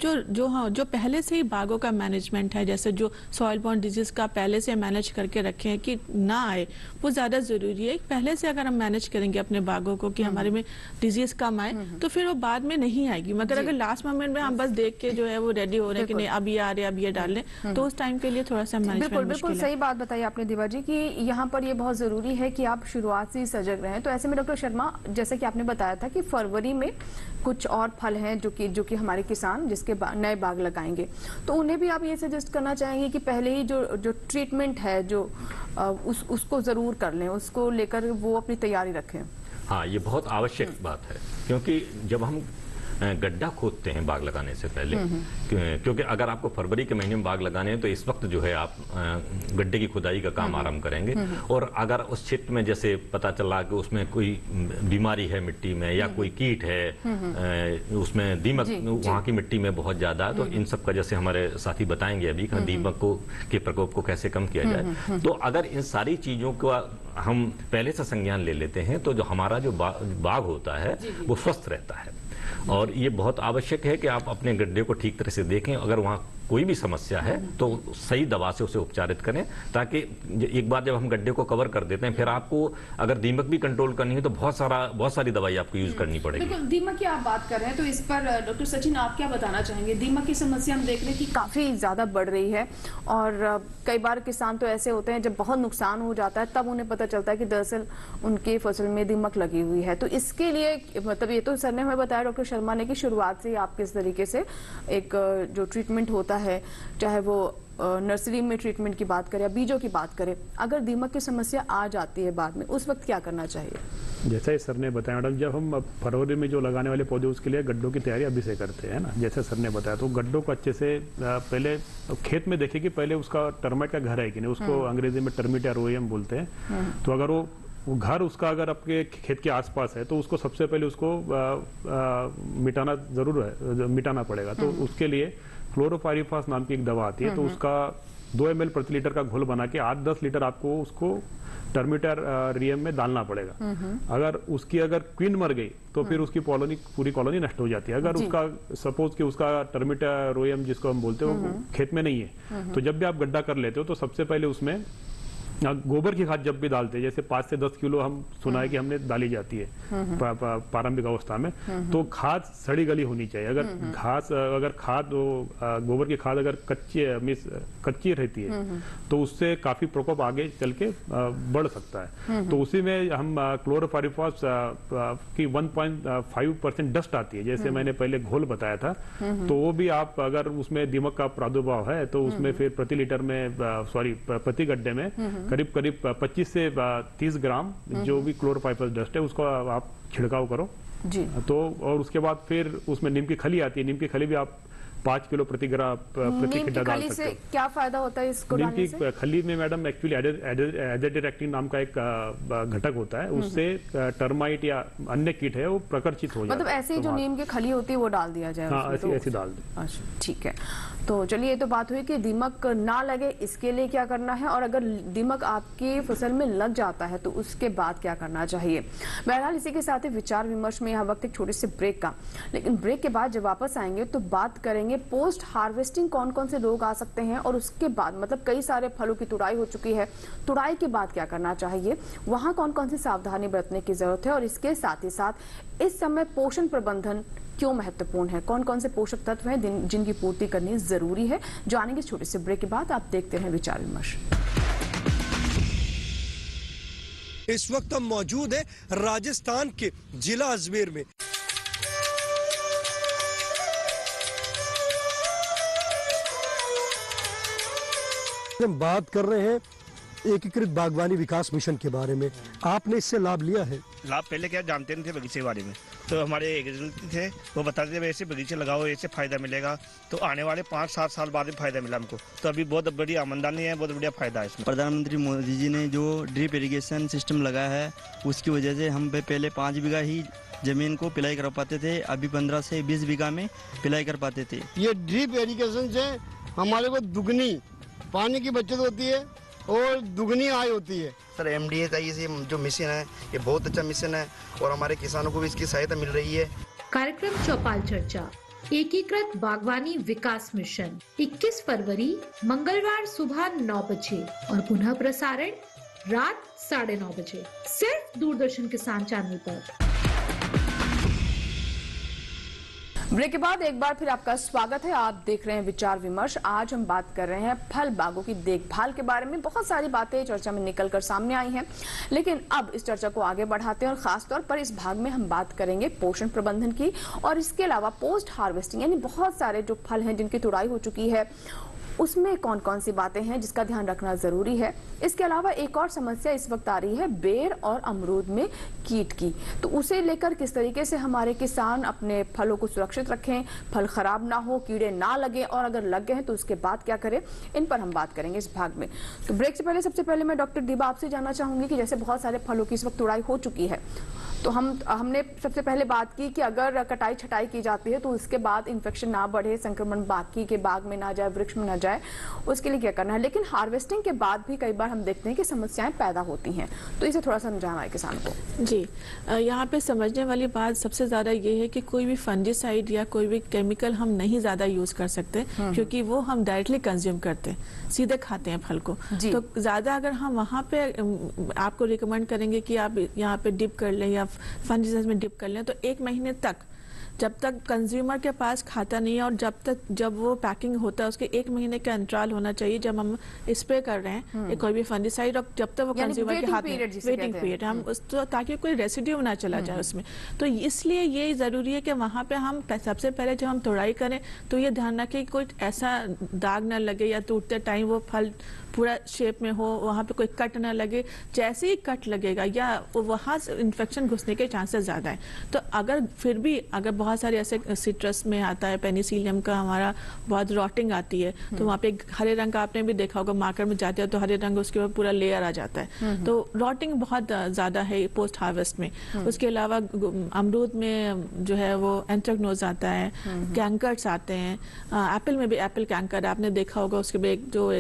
जो पहले से ही बागों का मैनेजमेंट है, जैसे जो सॉइल बॉर्न डिजीज का पहले से मैनेज करके रखे हैं कि ना आए वो ज्यादा जरूरी है। पहले से अगर हम मैनेज करेंगे अपने बागों को कि हमारे में डिजीज कम आए तो फिर वो बाद में नहीं आएगी। मगर अगर लास्ट मोमेंट में हम बस देख के जो है वो रेडी हो रहे हैं कि नहीं अब ये आ रहे अब ये डाल लें, तो उस टाइम के लिए थोड़ा सा मैनेजमेंट बिल्कुल सही बात बताई आपने दीवा जी कि यहाँ पर ये बहुत जरूरी है कि आप शुरुआत से ही सजग रहें। तो ऐसे में डॉक्टर शर्मा, जैसे कि आपने बताया था कि फरवरी में कुछ और फल हैं जो कि हमारे किसान जिसके नए बाग लगाएंगे, तो उन्हें भी आप ये सजेस्ट करना चाहेंगे कि पहले ही जो ट्रीटमेंट है जो उसको जरूर कर लें, उसको लेकर वो अपनी तैयारी रखें। हाँ, ये बहुत आवश्यक बात है, क्योंकि जब हम गड्ढा खोदते हैं बाग लगाने से पहले, क्योंकि अगर आपको फरवरी के महीने में बाग लगाने हैं तो इस वक्त जो है आप गड्ढे की खुदाई का काम आरंभ करेंगे। और अगर उस क्षेत्र में जैसे पता चला कि उसमें कोई बीमारी है मिट्टी में या कोई कीट है, उसमें दीमक वहाँ की मिट्टी में बहुत ज्यादा है, तो इन सब का जैसे हमारे साथी बताएंगे अभी दीमक के प्रकोप को कैसे कम किया जाए। तो अगर इन सारी चीजों का हम पहले से संज्ञान ले लेते हैं तो जो हमारा जो बाग होता है वो स्वस्थ रहता है। और ये बहुत आवश्यक है कि आप अपने गड्ढे को ठीक तरह से देखें, अगर वहाँ कोई भी समस्या है तो सही दवा से उसे उपचारित करें, ताकि एक बार जब हम गड्ढे को कवर कर देते हैं फिर आपको अगर दीमक भी कंट्रोल करनी है तो बहुत सारी दवाई आपको यूज करनी पड़ेगी। बिल्कुल, दीमक की आप बात कर रहे हैं तो इस पर डॉक्टर सचिन आप क्या बताना चाहेंगे? दीमक की समस्या हम देख रहे हैं कि काफी ज्यादा बढ़ रही है और कई बार किसान तो ऐसे होते हैं जब बहुत नुकसान हो जाता है तब उन्हें पता चलता है कि दरअसल उनके फसल में दीमक लगी हुई है। तो इसके लिए मतलब ये तो सर ने हमें बताया, डॉक्टर शर्मा ने, कि शुरुआत से ही आप किस तरीके से एक जो ट्रीटमेंट होता है, चाहे वो नर्सरी में ट्रीटमेंट की बात करें या बीजों की बात करें, अगर दीमक की समस्या आ जाती है बाद में, उस वक्त क्या करना चाहिए? जैसा ही सर ने बताया मैडम, जब हम फरवरी में जो लगाने वाले पौधे उसके लिए गड्ढों की तैयारी अभी से करते हैं ना, जैसे सर ने बताया, तो गड्ढों को अच्छे से पहले खेत में देखें कि पहले उसका टर्माइट का घर है कि नहीं, उसको अंग्रेजी में टर्मिट या रोएम बोलते हैं। तो अगर वो घर उसका अगर आपके खेत के आसपास है तो उसको सबसे पहले उसको मिटाना पड़ेगा। तो उसके लिए क्लोरोपाइरीफास नाम की एक दवा आती है, तो उसका 2 ml प्रति लीटर का घोल बना के 8-10 लीटर आपको उसको टर्मिटर रियम में डालना पड़ेगा। अगर उसकी क्वीन मर गई तो फिर उसकी पूरी कॉलोनी नष्ट हो जाती है। अगर उसका सपोज कि उसका टर्मिटर रोयम जिसको हम बोलते हैं वो खेत में नहीं है, तो जब भी आप गड्ढा कर लेते हो तो सबसे पहले उसमें गोबर की खाद जब भी डालते हैं, जैसे 5 से 10 किलो हम सुना है कि हमने डाली जाती है प्रारंभिक अवस्था में, तो खाद सड़ी गली होनी चाहिए। अगर खाद गोबर की खाद अगर कच्ची रहती है तो उससे काफी प्रकोप आगे चल के बढ़ सकता है। तो उसी में हम क्लोरोपाइरीफास की 1.5% डस्ट आती है, जैसे मैंने पहले घोल बताया था, तो वो भी आप अगर उसमें दीमक का प्रादुर्भाव है तो उसमें फिर प्रति गड्ढे में करीब 25 से 30 ग्राम जो भी क्लोरोपाइरीफास डस्ट है उसको आप छिड़काव करो जी। तो और उसके बाद फिर उसमें नीम की खली आती है, नीम की खली भी आप 5 किलो प्रति खड्डा डाल सकते हो। क्या फायदा होता है इसको डालने से? नीम की खली में मैडम एक्चुअली एजेडिरेक्टिन नाम का एक घटक होता है, उससे टर्माइट या अन्य कीट है वो प्रकर्षित हो जाता है। मतलब ऐसे ही जो नीम की खली होती है वो डाल दिया जाए? हाँ, ऐसी डाल दे। अच्छा, ठीक है। तो चलिए, ये तो बात हुई कि दीमक ना लगे इसके लिए क्या करना है, और अगर दीमक आपकी फसल में लग जाता है तो उसके बाद क्या करना चाहिए। बहरहाल इसी के साथ ही विचार विमर्श में यहाँ वक्त एक छोटे से ब्रेक का, लेकिन ब्रेक के बाद जब वापस आएंगे तो बात करेंगे पोस्ट हार्वेस्टिंग कौन कौन से रोग आ सकते हैं, और उसके बाद मतलब कई सारे फलों की तुड़ाई हो चुकी है, तुड़ाई के बाद क्या करना चाहिए, वहां कौन कौन सी सावधानी बरतने की जरूरत है, और इसके साथ ही साथ इस समय पोषण प्रबंधन क्यों महत्वपूर्ण है, कौन कौन से पोषक तत्व हैं जिनकी पूर्ति करनी जरूरी है। जानेंगे छोटे से ब्रेक के बाद। आप देखते हैं विचार विमर्श। इस वक्त हम मौजूद है राजस्थान के जिला अजमेर में। हम बात कर रहे हैं एकीकृत बागवानी विकास मिशन के बारे में। आपने इससे लाभ लिया है? लाभ पहले क्या जानते नहीं थे बगीचे के बारे में, तो हमारे एग्रीकल्चर थे वो बताते थे ऐसे बगीचे लगाओ ऐसे फायदा मिलेगा, तो आने वाले 5-7 साल बाद में फायदा मिला हमको। तो अभी बहुत बड़ी आमदनी है, बहुत बढ़िया फायदा है इसमें। प्रधानमंत्री मोदी जी ने जो ड्रिप इरिगेशन सिस्टम लगाया है उसकी वजह से हम पहले 5 बीघा ही जमीन को पिलाई कर पाते थे, अभी 15 से 20 बीघा में पिलाई कर पाते थे। ये ड्रिप इरिगेशन से हमारे को दुगनी पानी की बचत होती है और दुगनी आय होती है। सर MDA जो मिशन है ये बहुत अच्छा मिशन है और हमारे किसानों को भी इसकी सहायता मिल रही है। कार्यक्रम चौपाल चर्चा एकीकृत बागवानी विकास मिशन 21 फरवरी मंगलवार सुबह 9 बजे और पुनः प्रसारण रात 9:30 बजे सिर्फ दूरदर्शन किसान चैनल पर। ब्रेक के बाद एक बार फिर आपका स्वागत है। आप देख रहे हैं विचार विमर्श। आज हम बात कर रहे हैं फल बागों की देखभाल के बारे में। बहुत सारी बातें चर्चा में निकलकर सामने आई हैं, लेकिन अब इस चर्चा को आगे बढ़ाते हैं और खासतौर पर इस भाग में हम बात करेंगे पोषण प्रबंधन की और इसके अलावा पोस्ट हार्वेस्टिंग, यानी बहुत सारे जो फल हैं जिनकी तुड़ाई हो चुकी है उसमें कौन कौन सी बातें हैं जिसका ध्यान रखना जरूरी है। इसके अलावा एक और समस्या इस वक्त आ रही है बेर और अमरूद में कीट की, तो उसे लेकर किस तरीके से हमारे किसान अपने फलों को सुरक्षित रखें, फल खराब ना हो, कीड़े ना लगे और अगर लग गए हैं तो उसके बाद क्या करें, इन पर हम बात करेंगे इस भाग में। तो ब्रेक से पहले सबसे पहले मैं डॉक्टर दीबा आपसे जानना चाहूंगी कि जैसे बहुत सारे फलों की इस वक्त तुड़ाई हो चुकी है, तो हमने सबसे पहले बात की कि अगर कटाई छटाई की जाती है तो उसके बाद इन्फेक्शन ना बढ़े, संक्रमण बाकी के बाग में ना जाए, वृक्ष में ना जाए, उसके लिए क्या करना है। लेकिन हार्वेस्टिंग के बाद भी कई बार हम देखते हैं कि समस्याएं पैदा होती हैं, तो इसे थोड़ा समझाना है किसान को। जी, यहाँ पे समझने वाली बात सबसे ज्यादा ये है कि कोई भी फंजीसाइड या कोई भी केमिकल हम नहीं ज्यादा यूज कर सकते, क्योंकि वो हम डायरेक्टली कंज्यूम करते हैं, सीधे खाते हैं फल को। तो ज्यादा अगर हम वहाँ पे आपको रिकमेंड करेंगे कि आप यहाँ पे डिप कर लें या फंजीसाइड में डिप कर लें, तो 1 महीने तक, जब तक कंज्यूमर के पास खाता नहीं है और जब वो पैकिंग होता है उसके 1 महीने का अंतराल होना चाहिए जब हम स्प्रे कर रहे हैं कोई भी फंजीसाइड, और जब तक वो कंज्यूमर के हाथ में, वेटिंग पीरियड, हम तो ताकि कोई रेसिड्यू ना चला जाए उसमें। तो इसलिए ये जरूरी है कि वहाँ पे हम सबसे पहले जब हम तोड़ाई करें तो ये ध्यान रखें कि कोई ऐसा दाग ना लगे या टूटते टाइम वो फल पूरा शेप में हो, वहाँ पे कोई कट ना लगे। जैसे ही कट लगेगा या वहाँ से इन्फेक्शन घुसने के चांसेस ज्यादा है। तो अगर फिर भी अगर बहुत सारे ऐसे सिट्रस में आता है, पेनिसिलियम का हमारा बहुत रॉटिंग आती है, तो वहाँ पे हरे रंग का आपने भी देखा होगा, मार्केट में जाते हैं तो हरे रंग उसके ऊपर पूरा लेयर आ जाता है, तो रॉटिंग बहुत ज्यादा है पोस्ट हार्वेस्ट में। उसके अलावा अमरूद में जो है वो एंथ्रेक्नोज आता है, कैंकर्स आते हैं, एप्पल में भी एप्पल कैंकर आपने देखा होगा, उसके भी एक जो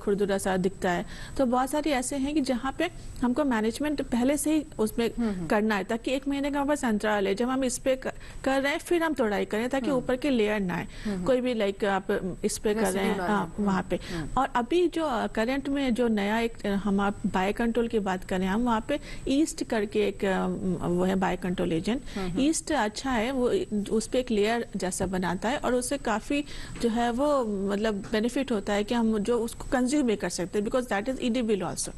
खुरदुरा सा दिखता है। तो बहुत सारे ऐसे हैं कि जहाँ पे हमको मैनेजमेंट पहले से ही उसमें करना है, ताकि 1 महीने का बस अंतराल है, जब हम स्प्रे कर रहे हैं फिर हम तोड़ाई करें ताकि ऊपर के लेयर ना आए। कोई भी लाइक आप स्प्रे कर रहे हैं वहाँ पे। और अभी जो करंट में जो नया एक हम आप बायो कंट्रोल की बात करें, हम वहाँ पे ईस्ट करके एक वो है बायो कंट्रोल एजेंट। ईस्ट अच्छा है, वो उस पर एक लेयर जैसा बनाता है और उससे काफी जो है वो मतलब बेनिफिट होता है कि हम जो उसको कंज्यूम भी कर सकते हैं, because that is edible also.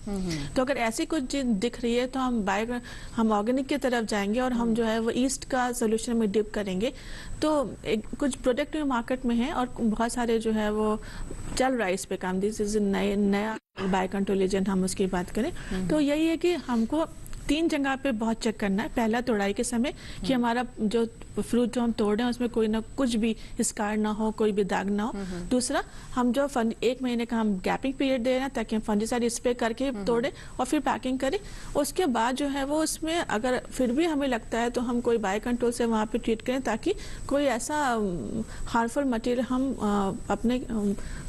तो अगर ऐसी कुछ चीज दिख रही है तो हम ऑर्गेनिक की तरफ जाएंगे और हम जो है वो ईस्ट का सोल्यूशन में डिप करेंगे। तो कुछ प्रोडक्ट मार्केट में है और बहुत सारे जो है वो चल रहा है इस पे काम। दिस इज नया बायो कंट्रोल एजेंट, हम उसकी बात करें तो यही है कि हमको 3 जगह पे बहुत चेक करना है। पहला तोड़ाई के समय कि हमारा जो फ्रूट जो हम तोड़ रहे हैं उसमें कोई ना कुछ भी स्कार ना हो, कोई भी दाग ना हो। दूसरा, हम जो 1 महीने का हम गैपिंग पीरियड दे रहे हैं ताकि हम फंजीसाइड स्प्रे करके तोड़े और फिर पैकिंग करें। उसके बाद जो है वो उसमें अगर फिर भी हमें लगता है तो हम कोई बायो कंट्रोल से वहाँ पे ट्रीट करें ताकि कोई ऐसा हार्मफुल मटेरियल हम अपने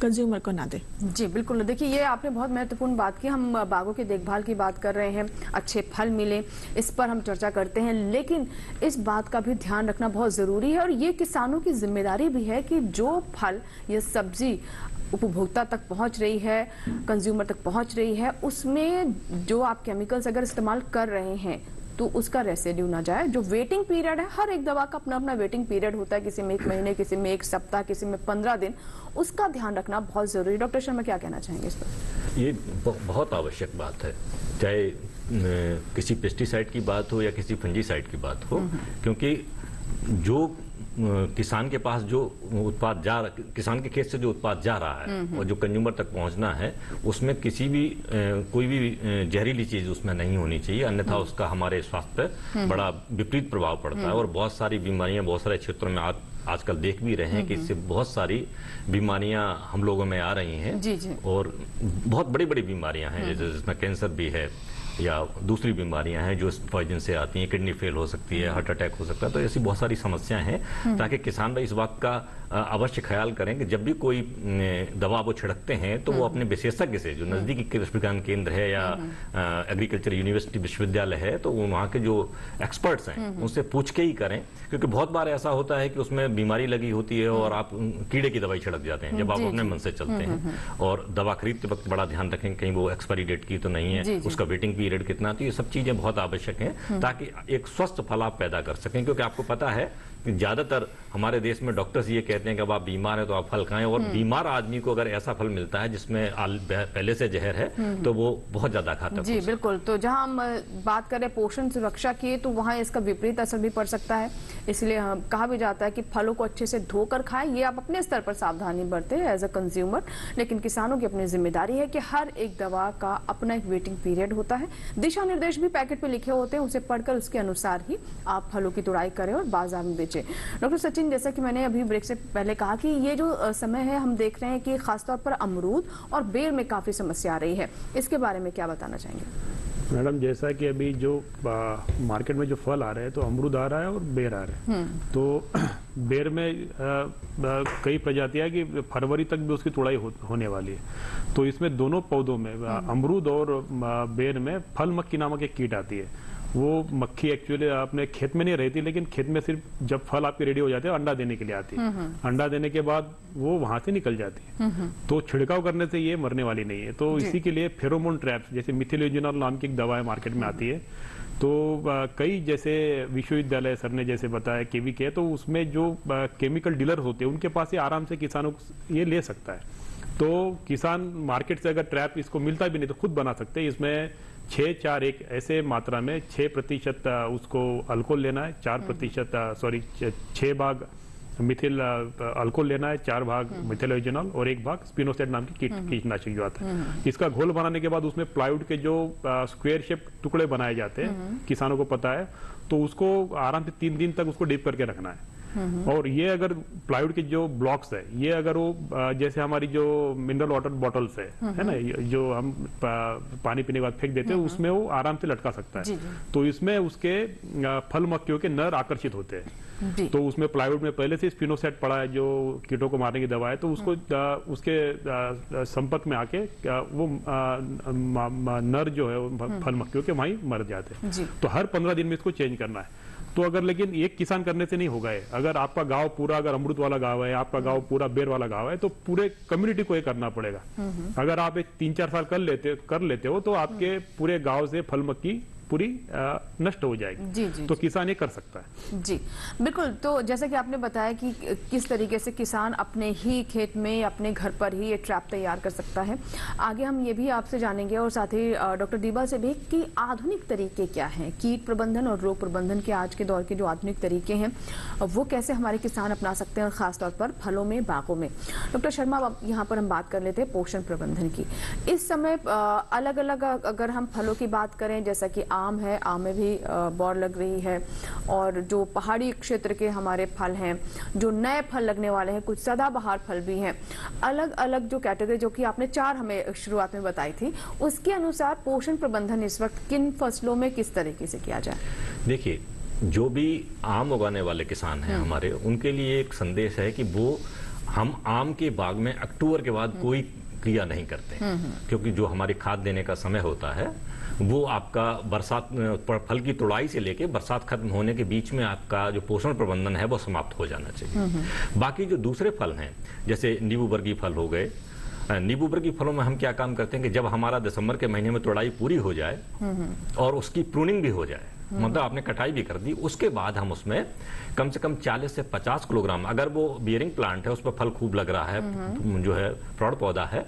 कंज्यूमर को ना दें। जी बिल्कुल। देखिए, ये आपने बहुत महत्वपूर्ण बात की। हम बागों की देखभाल की बात कर रहे हैं, अच्छे फल मिले इस पर हम चर्चा करते हैं, लेकिन इस बात का भी ध्यान रखना बहुत जरूरी है और ये किसानों की जिम्मेदारी भी है कि जो फल या सब्जी उपभोक्ता तक पहुंच रही है, कंज्यूमर तक पहुंच रही है, उसमें जो आप केमिकल्स अगर इस्तेमाल कर रहे हैं तो उसका रेसिड्यू ना जाए। जो वेटिंग पीरियड है, हर एक दवा का अपना अपना वेटिंग पीरियड होता है, किसी में 1 महीने, किसी में 1 सप्ताह, किसी में 15 दिन, उसका ध्यान रखना बहुत जरूरी है। डॉक्टर शर्मा क्या कहना चाहेंगे इस पर? ये बहुत आवश्यक बात है, चाहे किसी पेस्टिसाइड की बात हो या किसी फंजीसाइड की बात हो, क्योंकि जो किसान के पास जो उत्पाद किसान के खेत से जो उत्पाद जा रहा है और जो कंज्यूमर तक पहुंचना है, उसमें किसी भी कोई भी जहरीली चीज उसमें नहीं होनी चाहिए, अन्यथा उसका हमारे स्वास्थ्य पे बड़ा विपरीत प्रभाव पड़ता है और बहुत सारी बीमारियां बहुत सारे क्षेत्रों में आजकल देख भी रहे हैं कि इससे बहुत सारी बीमारियां हम लोगों में आ रही हैं। जी जी। और बहुत बड़ी बड़ी बीमारियां हैं, जैसे जिसमें कैंसर भी है या दूसरी बीमारियां हैं जो इस पॉइजन से आती हैं, किडनी फेल हो सकती है, हार्ट अटैक हो सकता है, तो ऐसी बहुत सारी समस्याएं हैं, ताकि किसान भाई इस बात का अवश्य ख्याल करें कि जब भी कोई दवा वो छिड़कते हैं तो वो अपने विशेषज्ञ से, जो नजदीकी कृषि विज्ञान केंद्र है या एग्रीकल्चर यूनिवर्सिटी विश्वविद्यालय है, तो वहाँ के जो एक्सपर्ट्स हैं उनसे पूछ के ही करें, क्योंकि बहुत बार ऐसा होता है कि उसमें बीमारी लगी होती है और आप कीड़े की दवाई छिड़क जाते हैं जब आप अपने मन से चलते हैं। और दवा खरीदते वक्त बड़ा ध्यान रखें कहीं वो एक्सपायरी डेट की तो नहीं है, उसका वेटिंग पीरियड कितना, तो ये सब चीजें बहुत आवश्यक हैं ताकि एक स्वस्थ फल आप पैदा कर सकें। क्योंकि आपको पता है कि ज्यादातर हमारे देश में डॉक्टर्स ये कहते हैं कि अब आप बीमार हैं तो आप फल खाएं, और बीमार आदमी को अगर ऐसा फल मिलता है जिसमें पहले से जहर है तो वो बहुत ज्यादा घातक जी बिल्कुल। तो जहां हम बात करें पोषण सुरक्षा की, तो वहां इसका विपरीत असर भी पड़ सकता है, इसलिए कहा भी जाता है कि फलों को अच्छे से धोकर खाएं। ये आप अपने स्तर पर सावधानी बरतें एज अ कंज्यूमर, लेकिन किसानों की अपनी जिम्मेदारी है कि हर एक दवा का अपना एक वेटिंग पीरियड होता है, दिशा निर्देश भी पैकेट पे लिखे होते हैं, उसे पढ़कर उसके अनुसार ही आप फलों की तुड़ाई करें और बाजार में बेचें। डॉक्टर सचिन, जैसा कि मैंने अभी ब्रेक से पहले कहा कि ये जो समय है हम देख रहे हैं कि खासतौर पर अमरूद और बेर में काफी समस्या आ रही है, इसके बारे में क्या बताना चाहेंगे? मैडम, जैसा कि अभी जो मार्केट में जो फल आ रहे हैं, तो अमरूद आ रहा है और बेर आ रहे हैं, तो बेर में कई प्रजातियां कि फरवरी तक भी उसकी तुड़ाई होने वाली है। तो इसमें दोनों पौधों में, अमरूद और बेर में फल मक्खी नामक एक कीट आती है। वो मक्खी एक्चुअली अपने खेत में नहीं रहती, लेकिन खेत में सिर्फ जब फल आपके रेडी हो जाते हैं अंडा देने के लिए आती है। अंडा देने के बाद वो वहां से निकल जाती है, तो छिड़काव करने से ये मरने वाली नहीं है। तो इसी के लिए फेरोमोन ट्रैप्स, जैसे मिथिलेजिनॉल नाम की एक दवा है मार्केट में आती है, तो कई जैसे विश्वविद्यालय सर ने जैसे बताया केवीके, तो उसमें जो केमिकल डीलर होते हैं उनके पास ये आराम से किसानों को ये ले सकता है। तो किसान मार्केट से अगर ट्रैप इसको मिलता भी नहीं तो खुद बना सकते हैं। इसमें 6-4-1 ऐसे मात्रा में 6% उसको अल्कोहल लेना है, 4% 6 भाग मिथिल अल्कोहल लेना है, 4 भाग मिथिलेजिनॉल और 1 भाग स्पिनोसेड नाम की कीटनाशक जो आता है। इसका घोल बनाने के बाद उसमें प्लाईवुड के जो स्क्वायर शेप टुकड़े बनाए जाते हैं, किसानों को पता है, तो उसको आराम से 3 दिन तक उसको डिप करके रखना है। और ये अगर प्लाईवुड के जो ब्लॉक्स है, ये अगर वो जैसे हमारी जो मिनरल वाटर बॉटल्स है ना, जो हम पानी पीने के बाद फेंक देते हैं, उसमें वो आराम से लटका सकता है। तो इसमें उसके फल मक्खियों के नर आकर्षित होते हैं। तो उसमें प्लाईवुड में पहले से स्पिनोसेड पड़ा है जो कीटों को मारने की दवा है, तो उसको उसके संपर्क में आके वो नर जो है फल मक्खियों के वहीं मर जाते हैं। तो हर 15 दिन में इसको चेंज करना है। तो अगर, लेकिन एक किसान करने से नहीं होगा है, अगर आपका गांव पूरा, अगर अमरूद वाला गांव है, आपका गांव पूरा बेर वाला गांव है, तो पूरे कम्युनिटी को ये करना पड़ेगा। अगर आप एक 3-4 साल कर लेते हो तो आपके पूरे गांव से फल मक्खी पूरी नष्ट हो जाएगी। तो किसान ये कर सकता है। जी बिल्कुल। तो जैसा कि आपने बताया कि किस तरीके से किसान अपने ही खेत में, अपने घर पर ही ये ट्रैप तैयार कर सकता है, आगे हम ये भी आपसे जानेंगे, और साथ ही डॉक्टर दीबा से भी, कि आधुनिक तरीके क्या हैं, कीट प्रबंधन और रोग प्रबंधन के आज के दौर के जो आधुनिक तरीके हैं वो कैसे हमारे किसान अपना सकते हैं, और खासतौर पर फलों में, बागों में। डॉक्टर शर्मा, यहाँ पर हम बात कर लेते हैं पोषण प्रबंधन की। इस समय अलग अलग अगर हम फलों की बात करें, जैसा कि आम है, आम में भी बौर लग रही है, और जो पहाड़ी क्षेत्र के हमारे फल हैं, जो नए फल लगने वाले हैं, कुछ सदाबहार फल भी हैं, अलग अलग जो कैटेगरी, जो कि आपने 4 हमें शुरुआत में बताई थी, उसके अनुसार पोषण प्रबंधन इस वक्त किन फसलों में किस तरीके से किया जाए? देखिए, जो भी आम उगाने वाले किसान हैं हमारे, उनके लिए एक संदेश है कि वो, हम आम के बाग में अक्टूबर के बाद कोई क्रिया नहीं करते, क्योंकि जो हमारी खाद देने का समय होता है वो आपका बरसात, फल की तुड़ाई से लेके बरसात खत्म होने के बीच में आपका जो पोषण प्रबंधन है वो समाप्त हो जाना चाहिए। बाकी जो दूसरे फल हैं, जैसे नींबू वर्गीय फल हो गए, नींबू वर्गीय फलों में हम क्या काम करते हैं कि जब हमारा दिसंबर के महीने में तुड़ाई पूरी हो जाए और उसकी प्रूनिंग भी हो जाए, मतलब आपने कटाई भी कर दी, उसके बाद हम उसमें कम से कम 40 से 50 किलोग्राम, अगर वो बियरिंग प्लांट है, उस पर फल खूब लग रहा है, जो है प्रौढ़ पौधा है,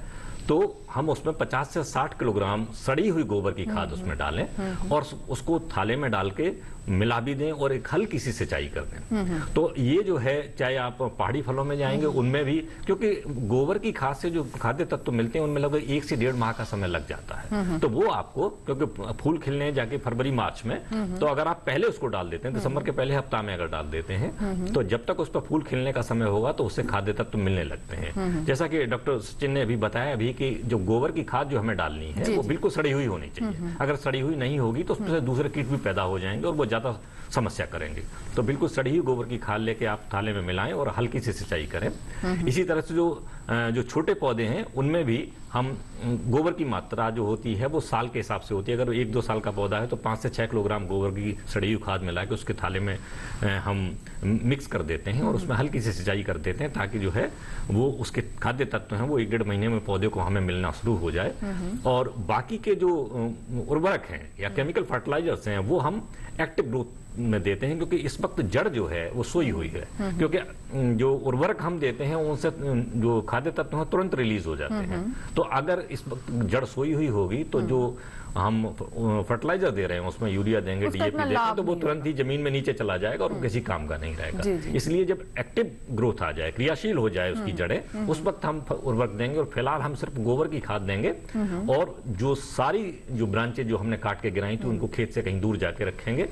तो हम उसमें 50 से 60 किलोग्राम सड़ी हुई गोबर की खाद उसमें डालें और उसको थाले में डाल के मिला भी दें और एक हल्की सी सिंचाई कर दें। तो ये जो है, चाहे आप पहाड़ी फलों में जाएंगे उनमें भी, क्योंकि गोबर की खाद से जो खाद्य तत्व मिलते हैं उनमें लगभग 1 से 1.5 माह का समय लग जाता है। तो वो आपको, क्योंकि फूल खिलने जाके फरवरी मार्च में, तो अगर आप पहले उसको डाल देते हैं, दिसंबर के पहले हफ्ता में अगर डाल देते हैं, तो जब तक उस पर फूल खिलने का समय होगा तो उससे खाद्य तत्व मिलने लगते हैं। जैसा कि डॉक्टर सचिन ने अभी बताया अभी कि जो गोबर की खाद जो हमें डालनी है वो बिल्कुल सड़ी हुई होनी चाहिए। अगर सड़ी हुई नहीं होगी तो उसमें दूसरे कीट भी पैदा हो जाएंगे और वो ज्यादा समस्या करेंगे। तो बिल्कुल सड़ी हुई गोबर की खाद लेके आप थाले में मिलाएं और हल्की सी सिंचाई करें। इसी तरह से जो छोटे पौधे हैं उनमें भी हम गोबर की मात्रा जो होती है वो साल के हिसाब से होती है। अगर 1-2 साल का पौधा है तो 5 से 6 किलोग्राम गोबर की सड़ी हुई खाद मिला के उसके थाले में हम मिक्स कर देते हैं और उसमें हल्की सी सिंचाई कर देते हैं, ताकि जो है वो उसके खाद्य तत्व हैं वो 1-1.5 महीने में पौधे को हमें मिलना शुरू हो जाए। और बाकी के जो उर्वरक हैं या केमिकल फर्टिलाइजर्स हैं वो हम एक्टिव ग्रोथ में देते हैं, क्योंकि इस वक्त जड़ जो है वो सोई हुई है। क्योंकि जो उर्वरक हम देते हैं उनसे जो खाद्य तत्व हैं तुरंत रिलीज हो जाते हैं। तो अगर इस वक्त जड़ सोई हुई होगी तो जो हम फर्टिलाइजर दे रहे हैं उसमें यूरिया देंगे, डीएपी देंगे, तो वो तुरंत ही जमीन में नीचे चला जाएगा और किसी काम का नहीं रहेगा। इसलिए जब एक्टिव ग्रोथ आ जाए, क्रियाशील हो जाए उसकी जड़ें, उस वक्त हम उर्वरक देंगे। और फिलहाल हम सिर्फ गोबर की खाद देंगे और जो सारी जो ब्रांचें जो हमने काट के गिराई थी उनको खेत से कहीं दूर जाके रखेंगे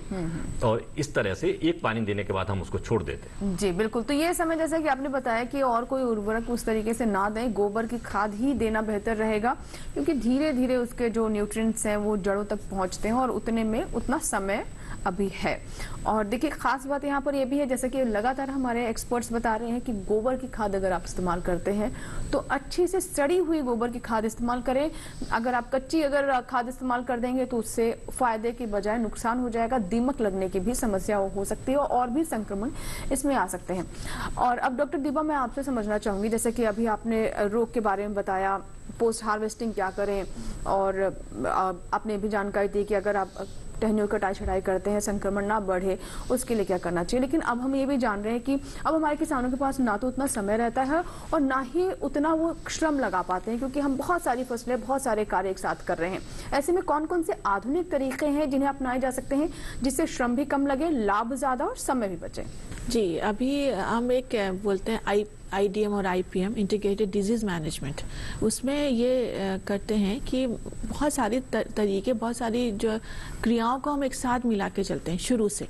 और इस तरह से एक पानी देने के बाद हम उसको छोड़ देते हैं। जी बिल्कुल। तो ये समय जैसा कि आपने बताया कि और कोई उर्वरक उस तरीके से ना दें, गोबर की खाद ही देना बेहतर रहेगा, क्योंकि धीरे धीरे उसके जो न्यूट्रिएंट्स हैं वो जड़ों तक पहुंचते हैं और उतने में उतना समय अभी है। और देखिए खास बात यहाँ पर यह भी है, जैसे कि लगातार हमारे एक्सपर्ट्स बता रहे हैं कि गोबर की खाद अगर आप इस्तेमाल करते हैं तो अच्छी से सड़ी हुई गोबर की खाद इस्तेमाल करें। अगर आप कच्ची खाद इस्तेमाल कर देंगे तो उससे फायदे के बजाय नुकसान हो जाएगा, दीमक लगने की भी समस्या हो सकती है और भी संक्रमण इसमें आ सकते हैं। और अब डॉक्टर दीपा, मैं आपसे समझना चाहूंगी, जैसे कि अभी आपने रोग के बारे में बताया, पोस्ट हार्वेस्टिंग क्या करें, और आपने भी जानकारी दी कि अगर आप टहनियों कटाई छटाई करते हैं संक्रमण ना बढ़े उसके लिए क्या करना चाहिए। लेकिन अब हम ये भी जान रहे हैं कि अब हमारे किसानों के पास ना तो उतना समय रहता है और ना ही उतना वो श्रम लगा पाते हैं, क्योंकि हम बहुत सारी फसलें, बहुत सारे कार्य एक साथ कर रहे हैं। ऐसे में कौन कौन से आधुनिक तरीके हैं जिन्हें अपनाए जा सकते हैं जिससे श्रम भी कम लगे, लाभ ज्यादा और समय भी बचे? जी, अभी हम एक बोलते हैं IDM और IPM, इंटीग्रेटेड डिजीज मैनेजमेंट, उसमें ये करते हैं कि बहुत सारी तरीके, बहुत सारी जो क्रियाओं को हम एक साथ मिला के चलते हैं शुरू से,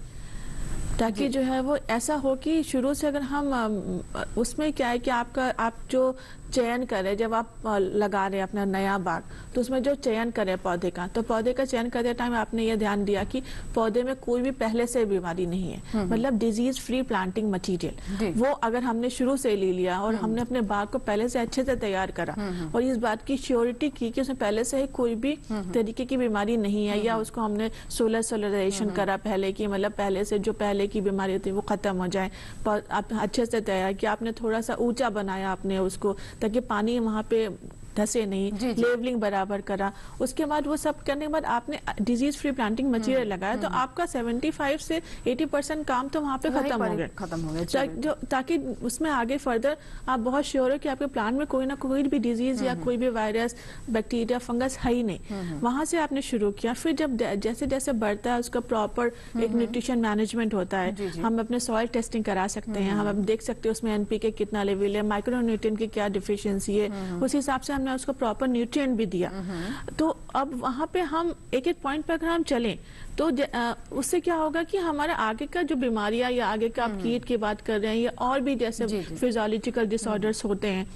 ताकि जो है वो ऐसा हो कि शुरू से अगर हम उसमें क्या है कि आप जो चयन करें, जब आप लगा रहे हैं अपना नया बाग, तो उसमें जो चयन करें पौधे का, तो पौधे का चयन करते टाइम आपने ये ध्यान दिया कि पौधे में कोई भी पहले से बीमारी नहीं है, मतलब डिजीज फ्री प्लांटिंग मटेरियल, वो अगर हमने शुरू से ले लिया और हमने अपने बाग को पहले से अच्छे से तैयार करा और इस बात की श्योरिटी की कि उसमें पहले से ही कोई भी तरीके की बीमारी नहीं है, या उसको हमने सोलराइजेशन करा पहले की, मतलब पहले से जो पहले की बीमारी होती है वो खत्म हो जाए, आप अच्छे से तैयार किया, आपने थोड़ा सा ऊंचा बनाया आपने उसको ताकि पानी वहां पे धसे नहीं, लेवलिंग बराबर करा, उसके बाद वो सब करने के बाद आपने डिजीज फ्री प्लांटिंग मटेरियल लगाया, तो आपका 75 से 80% काम तो वहाँ पे खत्म हो गया, ताकि उसमें आगे फर्दर आप बहुत श्योर हो कि आपके प्लांट में कोई ना कोई भी डिजीज या कोई भी वायरस, बैक्टीरिया, फंगस है ही नहीं। वहां से आपने शुरू किया, फिर जब जैसे जैसे बढ़ता है उसका प्रॉपर एक न्यूट्रिशन मैनेजमेंट होता है, हम अपने सॉइल टेस्टिंग करा सकते हैं, हम देख सकते हैं उसमें NPK कितना लेवल है, माइक्रो न्यूट्रिएंट की क्या डिफिशियंसी है, उस हिसाब से हमने उसको प्रॉपर न्यूट्रिएंट भी दिया। तो अब वहां पे हम एक पॉइंट पे अगर हम चलें तो उससे क्या होगा कि हमारा आगे का जो बीमारियां या आगे का आप कीट की बात कर रहे हैं या और भी जैसे फिजियोलॉजिकल डिसऑर्डर्स होते हैं,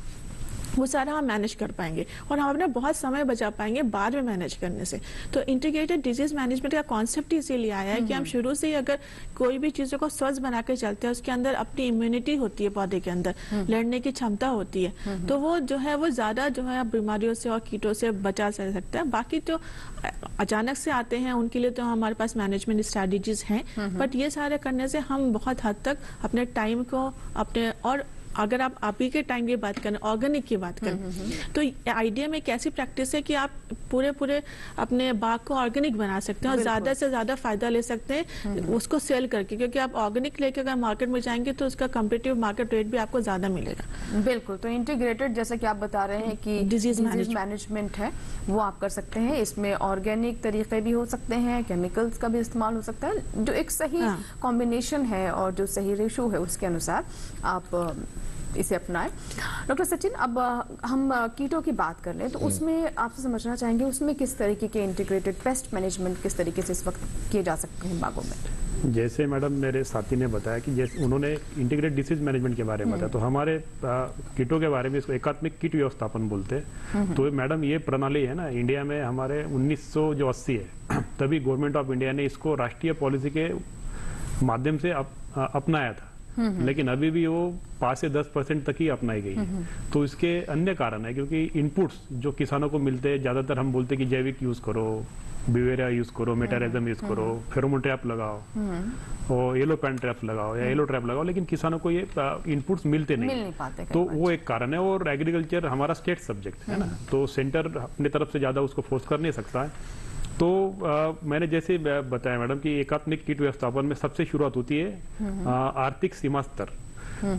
वो सारा हम मैनेज कर पाएंगे और हम अपना बहुत समय बचा पाएंगे बाद में मैनेज करने से। तो इंटीग्रेटेड डिजीज मैनेजमेंट का कॉन्सेप्ट इसीलिए आया है कि हम शुरू से ही अगर कोई भी चीजों को स्वस्थ बना के चलते हैं, उसके अंदर अपनी इम्यूनिटी होती है, पौधे के अंदर लड़ने की क्षमता होती है, तो वो जो है वो ज्यादा जो है बीमारियों से और कीटों से बचा सकता है। बाकी तो अचानक से आते हैं उनके लिए तो हमारे पास मैनेजमेंट स्ट्रेटजीज हैं, बट ये सारे करने से हम बहुत हद तक अपने टाइम को अपने और अगर आप अभी के टाइम की बात करें, ऑर्गेनिक की बात करें, तो आइडिया में एक ऐसी प्रैक्टिस है कि आप पूरे अपने बाग को ऑर्गेनिक बना सकते हैं और ज्यादा से ज्यादा फायदा ले सकते हैं उसको सेल करके, क्योंकि आप ऑर्गेनिक लेके अगर मार्केट में जाएंगे तो उसका कम्पिटिटिव मार्केट रेट भी आपको ज्यादा मिलेगा। बिल्कुल, तो इंटीग्रेटेड जैसा कि आप बता रहे हैं कि डिजीज मैनेजमेंट है वो आप कर सकते हैं। इसमें ऑर्गेनिक तरीके भी हो सकते हैं, केमिकल्स का भी इस्तेमाल हो सकता है, जो एक सही कॉम्बिनेशन है और जो सही रेशो है उसके अनुसार आप इसे अपनाएं। डॉक्टर सचिन, अब हम कीटों की बात कर लें तो उसमें आपसे समझना चाहेंगे उसमें किस तरीके के इंटीग्रेटेड पेस्ट मैनेजमेंट किस तरीके से इस वक्त किए जा सकते हैं बागों में? जैसे मैडम मेरे साथी ने बताया कि जैसे उन्होंने इंटीग्रेटेड डिसीज मैनेजमेंट के बारे में बताया, तो हमारे कीटों के बारे में इसको एकात्मिक कीट व्यवस्थापन बोलते हैं। तो मैडम ये प्रणाली है ना, इंडिया में हमारे 1980 है, तभी गवर्नमेंट ऑफ इंडिया ने इसको राष्ट्रीय पॉलिसी के माध्यम से अपनाया था, लेकिन अभी भी वो 5 से 10% तक ही अपनाई गई है। तो इसके अन्य कारण है, क्योंकि इनपुट्स जो किसानों को मिलते हैं, ज्यादातर हम बोलते हैं कि जैविक यूज करो, बिवेरिया यूज करो, मेटारिज्म यूज करो, फेरोमोन ट्रैप लगाओ और येलो पैन ट्रैप लगाओ या येलो ट्रैप लगाओ, लेकिन किसानों को ये इनपुट्स मिलते नहीं पाते, तो वो एक कारण है। और एग्रीकल्चर हमारा स्टेट सब्जेक्ट है ना, तो सेंटर अपनी तरफ से ज्यादा उसको फोर्स कर नहीं सकता है। तो मैंने जैसे बताया मैडम कि एकात्मिक कीट व्यवस्थापन में सबसे शुरुआत होती है आर्थिक सीमा स्तर।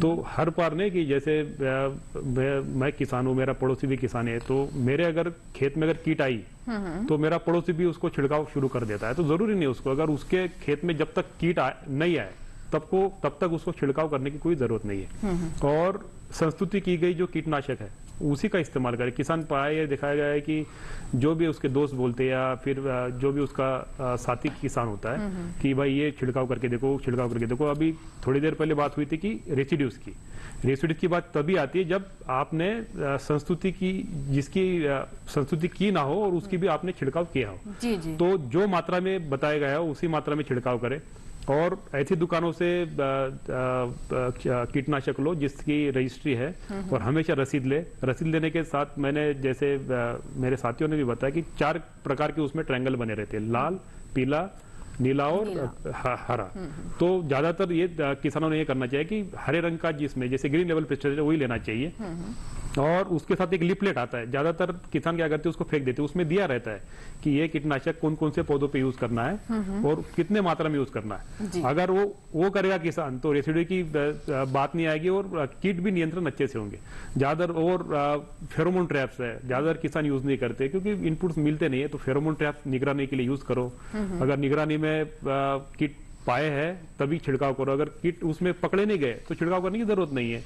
तो हर बार नहीं कि जैसे मैं किसान हूँ, मेरा पड़ोसी भी किसान है, तो मेरे अगर खेत में अगर कीट आई तो मेरा पड़ोसी भी उसको छिड़काव शुरू कर देता है। तो जरूरी नहीं उसको, अगर उसके खेत में जब तक कीट नहीं आए तब तक उसको छिड़काव करने की कोई जरूरत नहीं है। और संस्तुति की गई जो कीटनाशक है उसी का इस्तेमाल करें। किसान पाया दिखाया गया है कि जो भी उसके दोस्त बोलते हैं या फिर जो भी उसका साथी किसान होता है कि भाई ये छिड़काव करके देखो। अभी थोड़ी देर पहले बात हुई थी कि रेसिड्यूज की बात तभी आती है जब आपने संस्तुति की जिसकी संस्तुति की ना हो और उसकी भी आपने छिड़काव किया हो। जी। तो जो मात्रा में बताया गया हो उसी मात्रा में छिड़काव करें। और ऐसी दुकानों से कीटनाशक लो जिसकी रजिस्ट्री है और हमेशा रसीद लेने के साथ मैंने जैसे मेरे साथियों ने भी बताया कि 4 प्रकार के उसमें ट्रायंगल बने रहते हैं, लाल, पीला, नीला और हरा। तो ज्यादातर ये किसानों ने ये करना चाहिए कि हरे रंग का जिसमें जैसे ग्रीन लेवल पेस्टिसाइड वही लेना चाहिए। और उसके साथ एक लिपलेट आता है, ज्यादातर किसान क्या करते हैं उसको फेंक देते हैं, उसमें दिया रहता है कि ये कीटनाशक कौन कौन से पौधों पे यूज करना है और कितने मात्रा में यूज करना है। अगर वो करेगा किसान तो रेसिड्यू की बात नहीं आएगी और कीट भी नियंत्रण अच्छे से होंगे। ज्यादातर और फेरोमोन ट्रैप्स है, ज्यादातर किसान यूज नहीं करते क्योंकि इनपुट्स मिलते नहीं है। तो फेरोमोन ट्रैप्स निगरानी के लिए यूज करो। अगर निगरानी में कीट पाए हैं तभी छिड़काव करो, अगर कीट उसमें पकड़े नहीं गए तो छिड़काव करने की जरूरत नहीं है।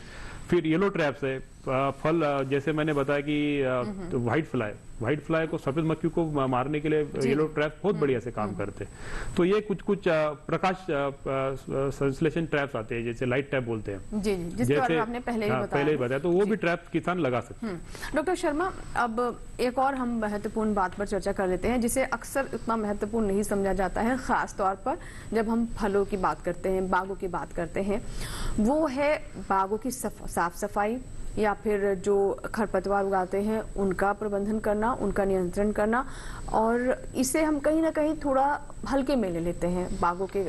फिर येलो ट्रैप्स है, फल जैसे मैंने बताया कि व्हाइट फ्लाई को, सफेद मक्खी को मारने के लिए येलो ट्रैप्स बहुत बढ़िया से काम करते हैं। तो ये कुछ प्रकाश संश्लेषण ट्रैप्स आते हैं, जैसे लाइट ट्रैप बोलते हैं। जी, जिसके बारे में आपने पहले ही बताया, तो वो भी ट्रैप किसान लगा सकते हैं। डॉक्टर शर्मा, अब एक और हम महत्वपूर्ण बात पर चर्चा कर लेते हैं जिसे अक्सर इतना महत्वपूर्ण नहीं समझा जाता है, खास तौर पर जब हम फलों की बात करते हैं, बागों की बात करते हैं, वो है बागों की साफ सफाई या फिर जो खरपतवार उगाते हैं उनका प्रबंधन करना, उनका नियंत्रण करना। और इसे हम कहीं ना कहीं थोड़ा हल्के में ले लेते हैं बागों के,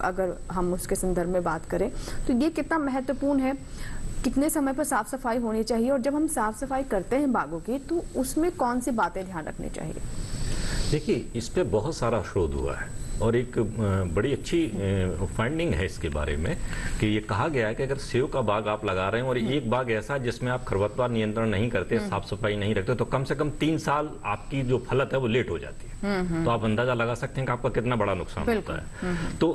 अगर हम उसके संदर्भ में बात करें तो ये कितना महत्वपूर्ण है, कितने समय पर साफ सफाई होनी चाहिए, और जब हम साफ सफाई करते हैं बागों की तो उसमें कौन सी बातें ध्यान रखनी चाहिए? देखिए, इस पे बहुत सारा शोध हुआ है और एक बड़ी अच्छी फाइंडिंग है इसके बारे में कि ये कहा गया है कि अगर सेब का बाग आप लगा रहे हैं और एक बाग ऐसा जिसमें आप खरपतवार नियंत्रण नहीं करते, साफ सफाई नहीं रखते, तो कम से कम 3 साल आपकी जो फलत है वो लेट हो जाती है। तो आप अंदाजा लगा सकते हैं कि आपका कितना बड़ा नुकसान होता है। तो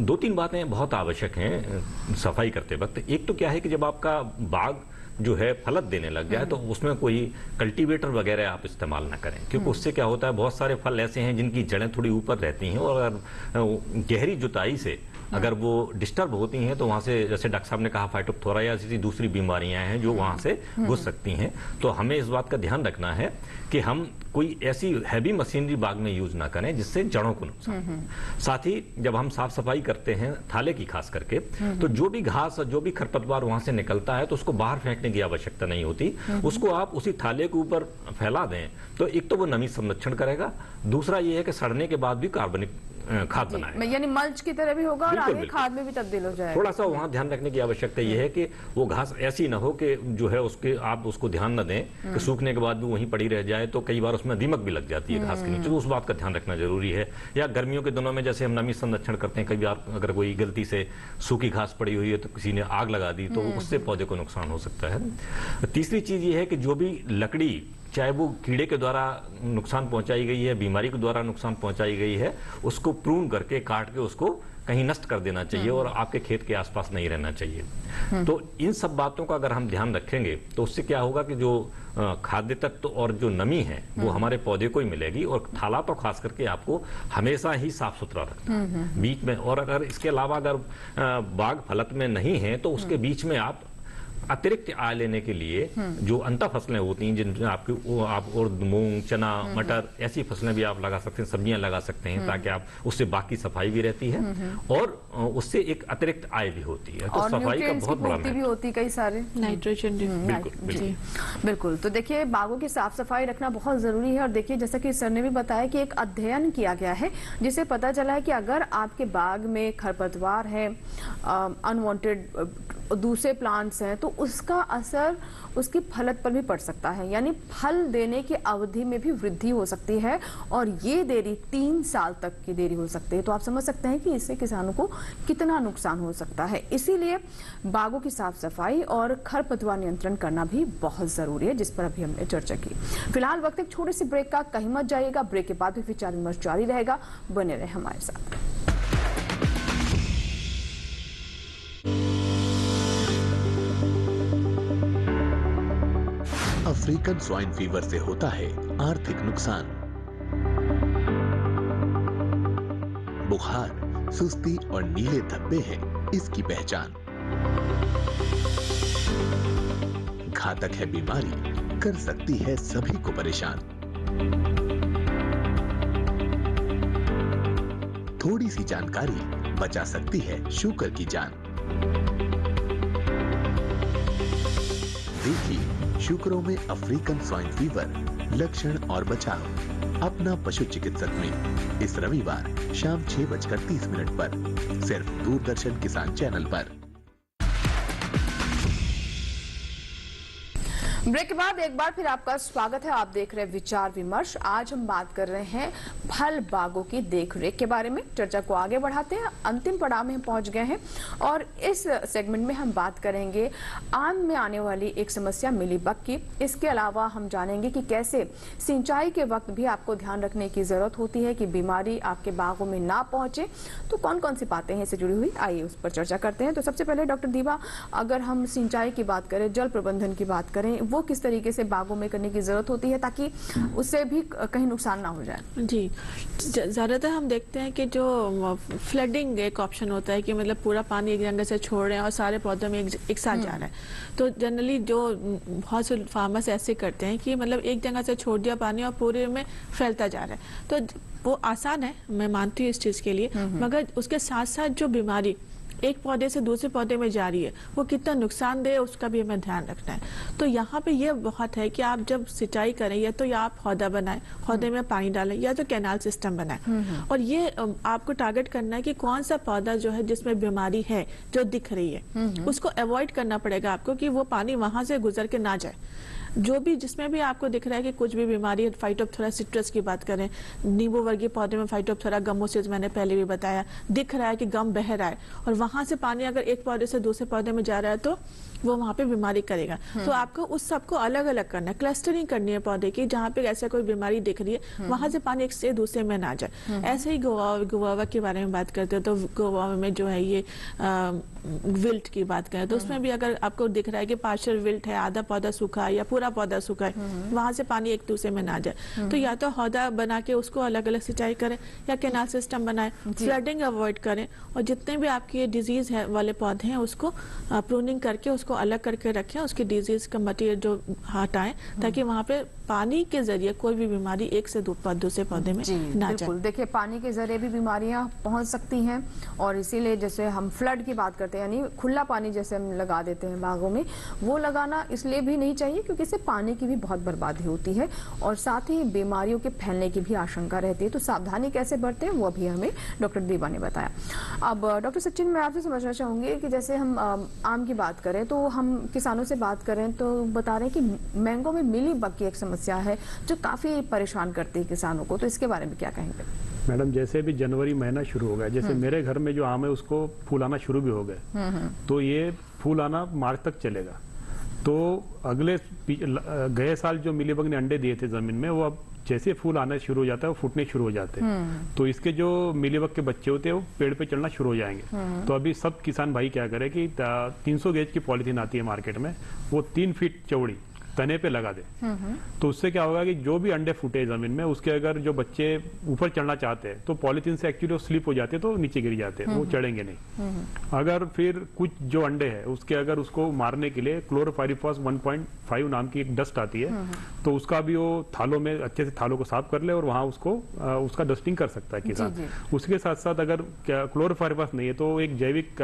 2-3 बातें बहुत आवश्यक हैं सफाई करते वक्त। एक तो क्या है कि जब आपका बाग जो है फलत देने लग जाए तो उसमें कोई कल्टीवेटर वगैरह आप इस्तेमाल ना करें, क्योंकि उससे क्या होता है, बहुत सारे फल ऐसे हैं जिनकी जड़ें थोड़ी ऊपर रहती हैं और अगर गहरी जुताई से अगर वो डिस्टर्ब होती हैं तो वहां से, जैसे डॉक्टर साहब ने कहा, फाइटोप्थोरा या ऐसी दूसरी बीमारियां हैं जो वहां से घुस सकती हैं। तो हमें इस बात का ध्यान रखना है कि हम कोई ऐसी हैवी मशीनरी बाग में यूज ना करें जिससे जड़ों को नुकसान हो। साथ ही जब हम साफ सफाई करते हैं थाले की खास करके, तो जो भी घास, जो भी खरपतवार वहां से निकलता है तो उसको बाहर फेंकने की आवश्यकता नहीं होती, उसको आप उसी थाले के ऊपर फैला दें तो एक तो वो नमी संरक्षण करेगा, दूसरा ये है कि सड़ने के बाद भी कार्बनिक खाद बनाए। यानी मल्च की तरह भी होगा और बिल्कुल, आगे खाद में भी तब्दील हो जाएगा। थोड़ा सा वहाँ ध्यान रखने की आवश्यकता ये है कि वो घास ऐसी ना हो कि जो है उसके आप उसको ध्यान न दें कि सूखने के बाद भी वहीं पड़ी रह जाए, तो कई बार उसमें दीमक भी लग जाती है घास के नीचे, तो उस बात का ध्यान रखना जरूरी है। या गर्मियों के दिनों में जैसे हम नमी संरक्षण करते हैं, कई बार अगर कोई गलती से सूखी घास पड़ी हुई है तो किसी ने आग लगा दी तो उससे पौधे को नुकसान हो सकता है। तीसरी चीज ये है कि जो भी लकड़ी चाहे वो कीड़े के द्वारा नुकसान पहुंचाई गई है, बीमारी के द्वारा नुकसान पहुंचाई गई है, उसको प्रून करके काट के उसको कहीं नष्ट कर देना चाहिए और आपके खेत के आसपास नहीं रहना चाहिए। तो इन सब बातों का अगर हम ध्यान रखेंगे तो उससे क्या होगा कि जो खाद्य तत्व और जो नमी है वो हमारे पौधे को ही मिलेगी। और थाला तो खास करके आपको हमेशा ही साफ सुथरा रखना है बीच में। और अगर इसके अलावा अगर बाग फलत में नहीं है तो उसके बीच में आप अतिरिक्त आय लेने के लिए जो अंतर फसलें होती हैं जिनमें आप और मूंग, चना, मटर ऐसी फसलें भी आप लगा सकते हैं, सब्जियां लगा सकते हैं, ताकि आप उससे बाकी सफाई भी रहती है और उससे एक अतिरिक्त आय भी होती है। तो सफाई का बहुत बड़ा भी होती, कई सारे नाइट्रोजन। बिल्कुल। तो देखिए बागों की साफ सफाई रखना बहुत जरूरी है। और देखिए जैसा कि सर ने भी बताया कि एक अध्ययन किया गया है जिससे पता चला है कि अगर आपके बाग में खरपतवार है, अनवांटेड दूसरे प्लांट्स हैं, तो उसका असर उसकी फलत पर भी पड़ सकता है, यानी फल देने की अवधि में भी वृद्धि हो सकती है और ये देरी 3 साल तक की देरी हो सकती है। तो आप समझ सकते हैं कि इससे किसानों को कितना नुकसान हो सकता है। इसीलिए बागों की साफ सफाई और खरपतवार नियंत्रण करना भी बहुत जरूरी है, जिस पर अभी हमने चर्चा की। फिलहाल वक्त एक छोटे से ब्रेक का, कहीं मत जाइएगा। ब्रेक के बाद भी विचार विमर्श जारी रहेगा, बने रहे हमारे साथ। अफ्रीकन स्वाइन फीवर से होता है आर्थिक नुकसान। बुखार, सुस्ती और नीले धब्बे हैं इसकी पहचान। घातक है बीमारी, कर सकती है सभी को परेशान। थोड़ी सी जानकारी बचा सकती है शुगर की जान। देखिए शुक्रों में अफ्रीकन स्वाइन फीवर, लक्षण और बचाव अपना पशु चिकित्सक में इस रविवार शाम 6:30 पर सिर्फ दूरदर्शन किसान चैनल पर। ब्रेक के बाद एक बार फिर आपका स्वागत है। आप देख रहे हैं विचार विमर्श। आज हम बात कर रहे हैं फल बागों की देखरेख के बारे में। चर्चा को आगे बढ़ाते हैं, अंतिम पड़ाव में हम पहुंच गए हैं और इस सेगमेंट में हम बात करेंगे आम में आने वाली एक समस्या मिलीबग की। इसके अलावा हम जानेंगे कि कैसे सिंचाई के वक्त भी आपको ध्यान रखने की जरूरत होती है कि बीमारी आपके बागों में ना पहुंचे। तो कौन कौन सी बातें हैं इससे जुड़ी हुई, आइए उस पर चर्चा करते हैं। तो सबसे पहले डॉक्टर दीवा, अगर हम सिंचाई की बात करें, जल प्रबंधन की बात करें, वो किस तरीके से बागों में करने की जरूरत होती है ताकि उससे भी कहीं नुकसान ना हो जाए? जी, ज्यादातर हम देखते हैं कि जो फ्लडिंग एक ऑप्शन होता है कि मतलब पूरा पानी एक जगह से छोड़ रहे हैं और सारे पौधों में एक साथ जा रहा है। तो जनरली जो बहुत से फार्मर्स ऐसे करते हैं कि मतलब एक जगह से छोड़ दिया पानी और पूरे में फैलता जा रहा है। तो वो आसान है, मैं मानती हूँ इस चीज के लिए, मगर उसके साथ साथ जो बीमारी एक पौधे से दूसरे पौधे में जा रही है वो कितना नुकसानदेह है उसका भी हमें ध्यान रखना है। तो यहाँ पे ये बहुत है कि आप जब सिंचाई करें या तो या आप हौदा बनाएं, हौदे में पानी डालें, या तो कैनाल सिस्टम बनाएं। और ये आपको टारगेट करना है कि कौन सा पौधा जो है जिसमें बीमारी है जो दिख रही है उसको अवॉइड करना पड़ेगा आपको कि वो पानी वहां से गुजर के ना जाए। जो भी जिसमें भी आपको दिख रहा है कि कुछ भी बीमारी है, फाइटोप्थोरा सिट्रस की बात करें, नींबू वर्गीय पौधे में फाइटोप्थोरा गमोसिस मैंने पहले भी बताया, दिख रहा है कि गम बह रहा है और वहां से पानी अगर एक पौधे से दूसरे पौधे में जा रहा है तो वो वहां पे बीमारी करेगा। तो आपको उस सबको अलग अलग करना है, क्लस्टरिंग करनी है पौधे की। जहाँ पे ऐसा कोई बीमारी दिख रही है वहां से पानी एक से दूसरे में ना जाए। ऐसे ही गुआवा के बारे में बात करते हैं तो गुआवा में जो है ये विल्ट की बात करें तो उसमें भी अगर आपको दिख रहा है कि पार्शियल विल्ट है, आधा पौधा सूखा है या पूरा पौधा सूखा है, वहां से पानी एक दूसरे में ना जाए। तो या तो हौदा बना के उसको अलग अलग सिंचाई करें या कैनाल सिस्टम बनाए, फ्लडिंग अवॉइड करें और जितने भी आपके डिजीज है वाले पौधे हैं उसको प्रूनिंग करके उसको अलग करके रखें, उसकी डिजीज का मटेरियल जो हटाएं ताकि वहां पे पानी के जरिए कोई भी बीमारी एक से दूसरे पौधे में ना जाए। देखिए पानी के जरिए भी बीमारियां पहुंच सकती हैं और इसीलिए जैसे हम फ्लड की बात करते हैं हैं, यानी खुला पानी जैसे हम लगा देते हैं बागों में, वो लगाना इसलिए भी नहीं चाहिए क्योंकि इससे पानी की भी बहुत बर्बादी होती है और साथ ही बीमारियों के फैलने की भी आशंका रहती है। तो सावधानी कैसे बरतें वो अभी हमें डॉक्टर देवा ने बताया। अब डॉक्टर सचिन, मैं आपसे समझना चाहूंगी कि जैसे हम आम की बात करें तो हम किसानों से बात करें तो बता रहे हैं कि मैंगो में मिली बग की एक समस्या है जो काफी परेशान करती है किसानों को, तो इसके बारे में क्या कहेंगे? मैडम, जैसे अभी जनवरी महीना शुरू हो गया, जैसे मेरे घर में जो आम है उसको फूल आना शुरू भी हो गए, तो ये फूल आना मार्च तक चलेगा। तो अगले गए साल जो मिलीबग ने अंडे दिए थे जमीन में, वो अब जैसे फूल आना शुरू हो जाता है वो फूटने शुरू हो जाते हैं। तो इसके जो मिलीबग के बच्चे होते हैं वो पेड़ पे चढ़ना शुरू हो जाएंगे। तो अभी सब किसान भाई क्या करें कि 300 गेज की पॉलीथीन आती है मार्केट में, वो 3 फीट चौड़ी तने पे लगा दे। तो उससे क्या होगा कि जो भी अंडे फूटे जमीन में, उसके अगर जो बच्चे ऊपर चढ़ना चाहते हैं तो पॉलीथीन से एक्चुअली वो स्लिप हो जाते हैं, तो नीचे गिर जाते हैं, वो चढ़ेंगे नहीं। अगर फिर कुछ जो अंडे है उसके अगर उसको मारने के लिए क्लोरोपाइरीफॉस 1.5 नाम की एक डस्ट आती है, तो उसका भी वो थालों में अच्छे से थालों को साफ कर ले और वहां उसको उसका डस्टिंग कर सकता है किसान। उसके साथ साथ अगर क्लोरोपाइरीफॉस नहीं है तो एक जैविक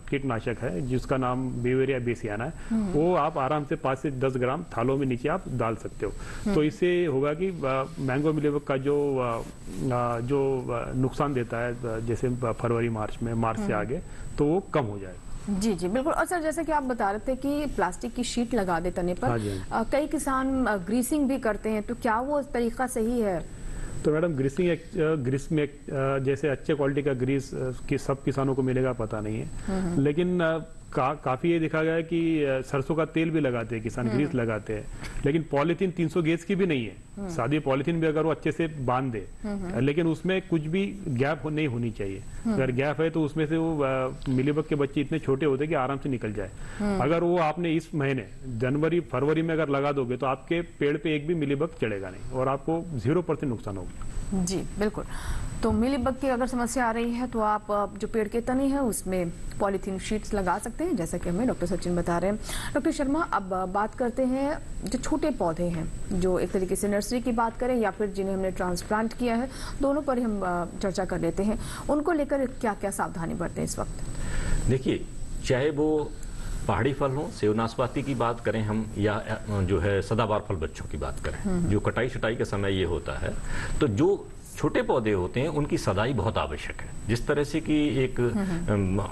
कीटनाशक है जिसका नाम बेवेरिया बेसियाना है, वो आप आराम से 5 से 10 ग्राम थालों में नीचे आप डाल सकते हो। तो इससे होगा कि मैंगो मिलीबग का जो नुकसान देता है जैसे फरवरी मार्च से आगे, तो वो कम हो जाएगा। जी जी बिल्कुल। और सर, जैसे कि आप बता रहे थे कि प्लास्टिक की शीट लगा दे तने पर, कई किसान ग्रीसिंग भी करते हैं, तो क्या वो तरीका सही है? तो मैडम, ग्रीस में जैसे अच्छे क्वालिटी का ग्रीस सब किसानों को मिलेगा पता नहीं है, लेकिन काफी ये देखा गया है कि सरसों का तेल भी लगाते हैं किसान, ग्रीस लगाते हैं, लेकिन पॉलीथीन 300 गेज की भी नहीं है। सादी पॉलीथीन भी अगर वो अच्छे से बांध दे, लेकिन उसमें कुछ भी गैप नहीं होनी चाहिए। अगर गैप है तो उसमें से वो मिलीबग के बच्चे इतने छोटे होते हैं कि आराम से निकल जाए। अगर वो आपने इस महीने जनवरी फरवरी में अगर लगा दोगे तो आपके पेड़ पे एक भी मिलीबग चढ़ेगा नहीं और आपको 0% नुकसान होगा। जी बिल्कुल। तो मिलीबग की अगर समस्या आ रही है तो आप जो पेड़ के तने हैं उसमें पॉलीथीन शीट्स लगा सकते हैं, जैसा कि हमें डॉक्टर सचिन बता रहे हैं। डॉक्टर शर्मा, अब बात करते हैं जो छोटे पौधे हैं, जो एक तरीके से नर्सरी की बात करें या फिर जिन्हें हमने ट्रांसप्लांट किया है, दोनों पर हम चर्चा कर लेते हैं। उनको लेकर क्या क्या सावधानी बरतें इस वक्त? देखिए, चाहे वो पहाड़ी फल हो, सेब नाशपाती की बात करें हम, या जो है सदाबहार फल बच्चों की बात करें, जो कटाई छटाई के समय ये होता है, तो जो छोटे पौधे होते हैं उनकी सदाई बहुत आवश्यक है। जिस तरह से कि एक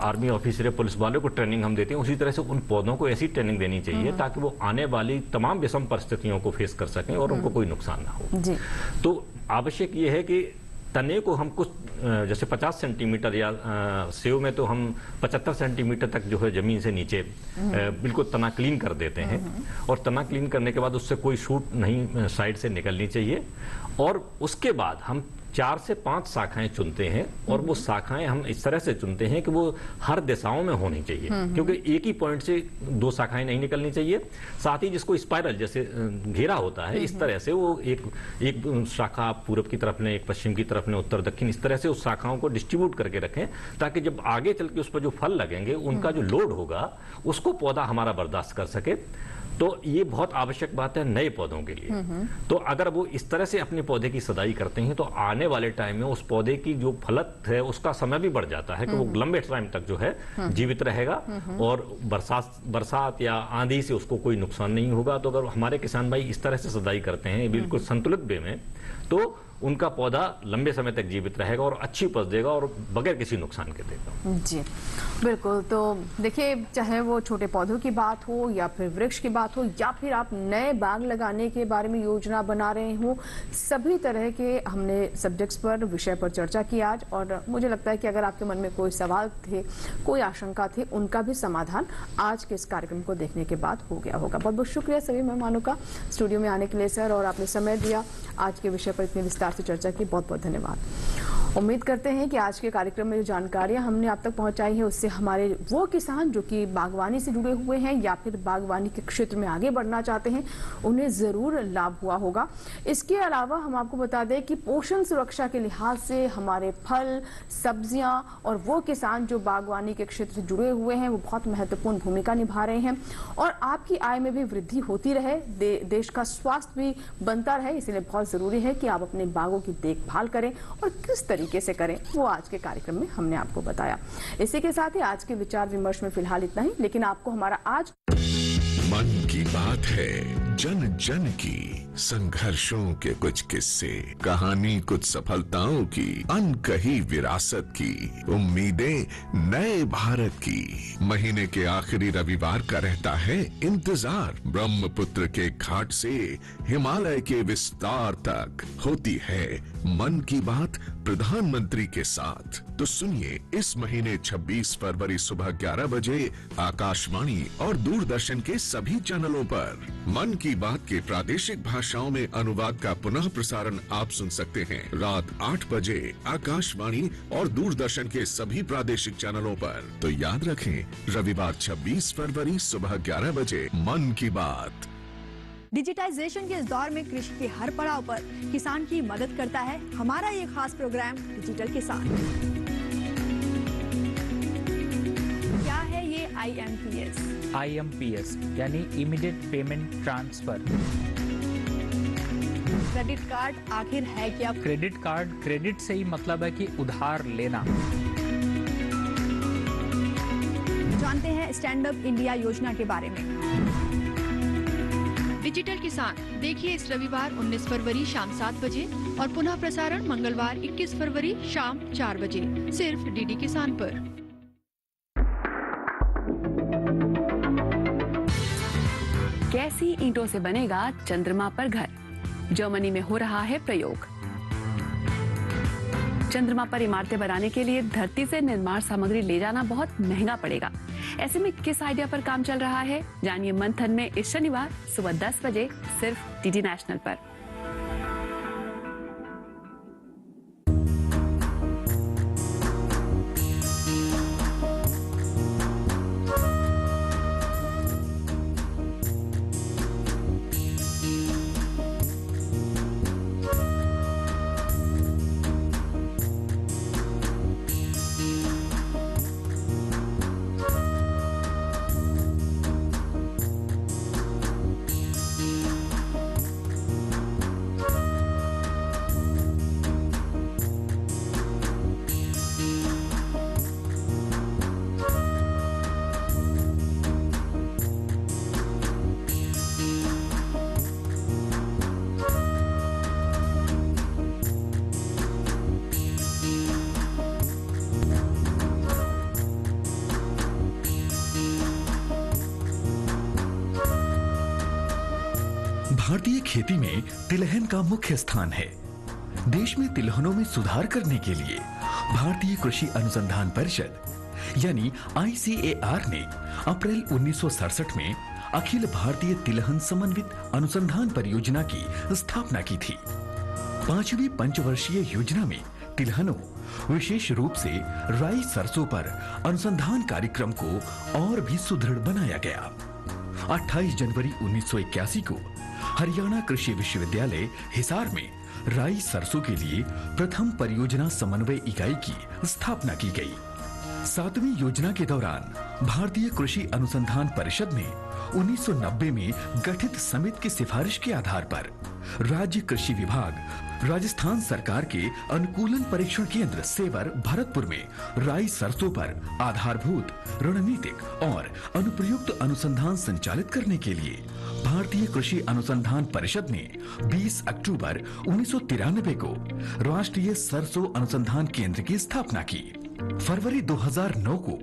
आर्मी ऑफिसर या पुलिस वालों को ट्रेनिंग हम देते हैं, उसी तरह से उन पौधों को ऐसी ट्रेनिंग देनी चाहिए ताकि वो आने वाली तमाम विषम परिस्थितियों को फेस कर सकें और उनको कोई नुकसान ना हो। तो आवश्यक ये है कि तने को हम कुछ जैसे 50 सेंटीमीटर या सेव में तो हम 75 सेंटीमीटर तक जो है जमीन से नीचे बिल्कुल तना क्लीन कर देते हैं, और तना क्लीन करने के बाद उससे कोई शूट नहीं साइड से निकलनी चाहिए। और उसके बाद हम 4 से 5 शाखाएं चुनते हैं, और वो शाखाएं हम इस तरह से चुनते हैं कि वो हर दिशाओं में होनी चाहिए, क्योंकि एक ही पॉइंट से 2 शाखाएं नहीं निकलनी चाहिए। साथ ही जिसको स्पाइरल जैसे घेरा होता है, इस तरह से वो एक शाखा पूरब की तरफ ने, एक पश्चिम की तरफ ने, उत्तर दक्षिण, इस तरह से उस शाखाओं को डिस्ट्रीब्यूट करके रखें, ताकि जब आगे चल के उस पर जो फल लगेंगे उनका जो लोड होगा उसको पौधा हमारा बर्दाश्त कर सके। तो ये बहुत आवश्यक बात है नए पौधों के लिए। तो अगर वो इस तरह से अपने पौधे की सदाई करते हैं तो आने वाले टाइम में उस पौधे की जो फलत है उसका समय भी बढ़ जाता है कि वो लंबे टाइम तक जो है जीवित रहेगा, और बरसात या आंधी से उसको कोई नुकसान नहीं होगा। तो अगर हमारे किसान भाई इस तरह से सदाई करते हैं बिल्कुल संतुलित वे में, तो उनका पौधा लंबे समय तक जीवित रहेगा और अच्छी उपज देगा और बगैर किसी नुकसान के देगा। जी बिल्कुल। तो देखिए, चाहे वो छोटे पौधों की बात हो या फिर वृक्ष की बात हो या फिर आप नए बाग लगाने के बारे में योजना बना रहे हो, सभी तरह के हमने सब्जेक्ट्स पर, विषय पर चर्चा की आज। और मुझे लगता है कि अगर आपके मन में कोई सवाल थे, कोई आशंका थी, उनका भी समाधान आज के इस कार्यक्रम को देखने के बाद हो गया होगा। बहुत बहुत शुक्रिया सभी मेहमानों का स्टूडियो में आने के लिए सर, और आपने समय दिया आज के विषय पर इतने विस्तार से चर्चा की। बहुत बहुत धन्यवाद। उम्मीद करते हैं कि आज के कार्यक्रम में जो जानकारियां हमने आप तक पहुंचाई है उससे हमारे वो किसान जो कि बागवानी से जुड़े हुए हैं या फिर बागवानी के क्षेत्र में आगे बढ़ना चाहते हैं, उन्हें जरूर लाभ हुआ होगा। इसके अलावा हम आपको बता दें कि पोषण सुरक्षा के लिहाज से हमारे फल, सब्जियां और वो किसान जो बागवानी के क्षेत्र से जुड़े हुए हैं वो बहुत महत्वपूर्ण भूमिका निभा रहे हैं, और आपकी आय में भी वृद्धि होती रहे, देश का स्वास्थ्य भी बनता रहे। इसलिए बहुत जरूरी है कि आप अपने बागों की देखभाल करें और किस तरीके तरीके से करें, वो आज के कार्यक्रम में हमने आपको बताया। इसी के साथ ही आज के विचार विमर्श में फिलहाल इतना ही, लेकिन आपको हमारा आज मन की बात है, जन जन की, संघर्षों के कुछ किस्से, कहानी कुछ सफलताओं की, अनकही विरासत की, उम्मीदें नए भारत की। महीने के आखिरी रविवार का रहता है इंतजार। ब्रह्मपुत्र के घाट से हिमालय के विस्तार तक होती है मन की बात प्रधानमंत्री के साथ। तो सुनिए इस महीने 26 फरवरी सुबह 11 बजे आकाशवाणी और दूरदर्शन के सभी चैनलों पर मन की बात के प्रादेशिक भाषाओं में अनुवाद का पुनः प्रसारण आप सुन सकते हैं रात 8 बजे आकाशवाणी और दूरदर्शन के सभी प्रादेशिक चैनलों पर। तो याद रखें, रविवार 26 फरवरी सुबह 11 बजे मन की बात। डिजिटाइजेशन के इस दौर में कृषि के हर पड़ाव पर किसान की मदद करता है हमारा ये खास प्रोग्राम डिजिटल किसान। क्या है ये IMPS? IMPS यानी immediate payment transfer. Credit card आखिर है क्या? क्रेडिट कार्ड, क्रेडिट से ही मतलब है कि उधार लेना। जानते हैं स्टैंड अप इंडिया योजना के बारे में। डिजिटल किसान देखिए इस रविवार 19 फरवरी शाम 7 बजे और पुनः प्रसारण मंगलवार 21 फरवरी शाम 4 बजे सिर्फ DD किसान पर। कैसी ईंटों से बनेगा चंद्रमा पर घर? जर्मनी में हो रहा है प्रयोग। चंद्रमा पर इमारतें बनाने के लिए धरती से निर्माण सामग्री ले जाना बहुत महंगा पड़ेगा। ऐसे में किस आइडिया पर काम चल रहा है, जानिए मंथन में इस शनिवार सुबह 10 बजे सिर्फ DD नेशनल पर। भारतीय खेती में तिलहन का मुख्य स्थान है। देश में तिलहनों में सुधार करने के लिए भारतीय कृषि अनुसंधान परिषद यानी ICAR ने अप्रैल 1967 में अखिल भारतीय तिलहन समन्वित अनुसंधान परियोजना की स्थापना की थी। 5वीं पंचवर्षीय योजना में तिलहनों, विशेष रूप से राई सरसों पर अनुसंधान कार्यक्रम को और भी सुदृढ़ बनाया गया। 28 जनवरी 1981 को हरियाणा कृषि विश्वविद्यालय हिसार में राई सरसों के लिए प्रथम परियोजना समन्वय इकाई की स्थापना की गई। 7वीं योजना के दौरान भारतीय कृषि अनुसंधान परिषद ने 1990 में गठित समिति की सिफारिश के आधार पर राज्य कृषि विभाग, राजस्थान सरकार के अनुकूलन परीक्षण केंद्र सेवर भरतपुर में राई सरसों पर आधारभूत, रणनीतिक और अनुप्रयुक्त अनुसंधान संचालित करने के लिए भारतीय कृषि अनुसंधान परिषद ने 20 अक्टूबर 1993 को राष्ट्रीय सरसों अनुसंधान केंद्र की स्थापना की। फरवरी 2009 को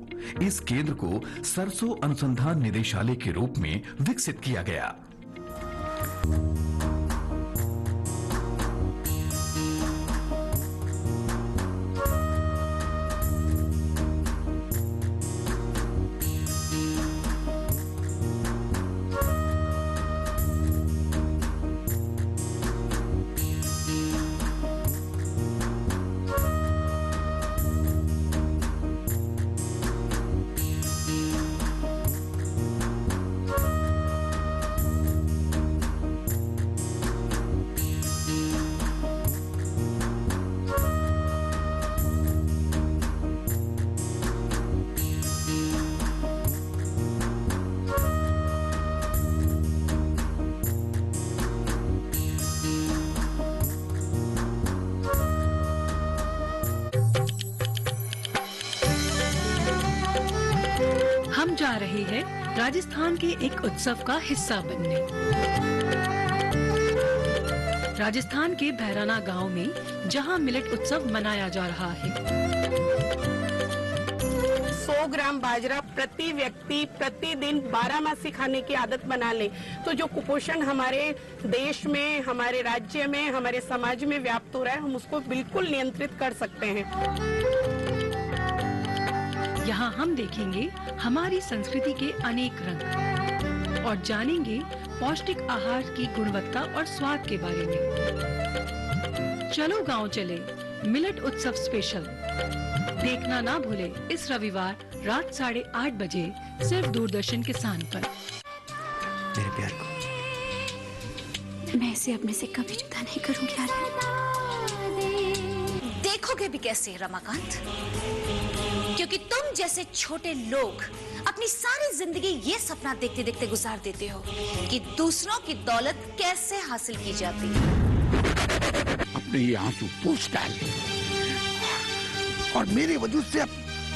इस केंद्र को सरसों अनुसंधान निदेशालय के रूप में विकसित किया गया। मन की बात। राजस्थान के एक उत्सव का हिस्सा बनने। राजस्थान के भैराना गांव में जहां मिलेट उत्सव मनाया जा रहा है। 100 ग्राम बाजरा प्रति व्यक्ति प्रतिदिन 12 मासी खाने की आदत बना ले तो जो कुपोषण हमारे देश में, हमारे राज्य में, हमारे समाज में व्याप्त हो रहा है, हम उसको बिल्कुल नियंत्रित कर सकते हैं। यहाँ हम देखेंगे हमारी संस्कृति के अनेक रंग और जानेंगे पौष्टिक आहार की गुणवत्ता और स्वाद के बारे में। चलो गांव चले, मिलेट उत्सव स्पेशल देखना ना भूले इस रविवार रात 8:30 बजे सिर्फ दूरदर्शन किसान पर। मेरे प्यार को मैं इसे अपने से कभी जुदा नहीं करूंगी आर्यन। देखोगे भी कैसे रमाकांत, क्योंकि तुम जैसे छोटे लोग अपनी सारी जिंदगी ये सपना देखते देखते गुजार देते हो कि दूसरों की दौलत कैसे हासिल की जाती है। अपने ये आंसू पोंछ डाल और मेरे वजूद से अब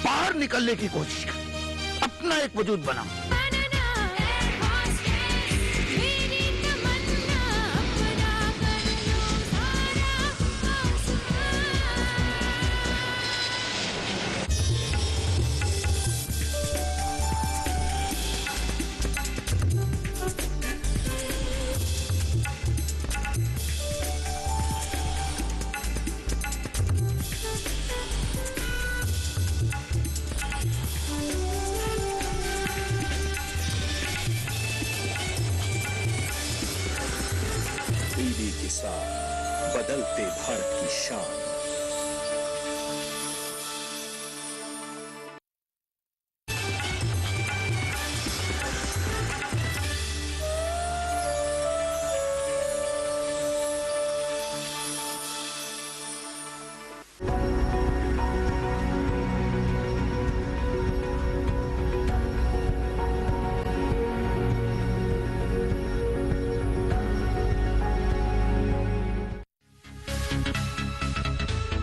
बाहर निकलने की कोशिश कर, अपना एक वजूद बना। दीदी के साथ बदलते भारत की शान।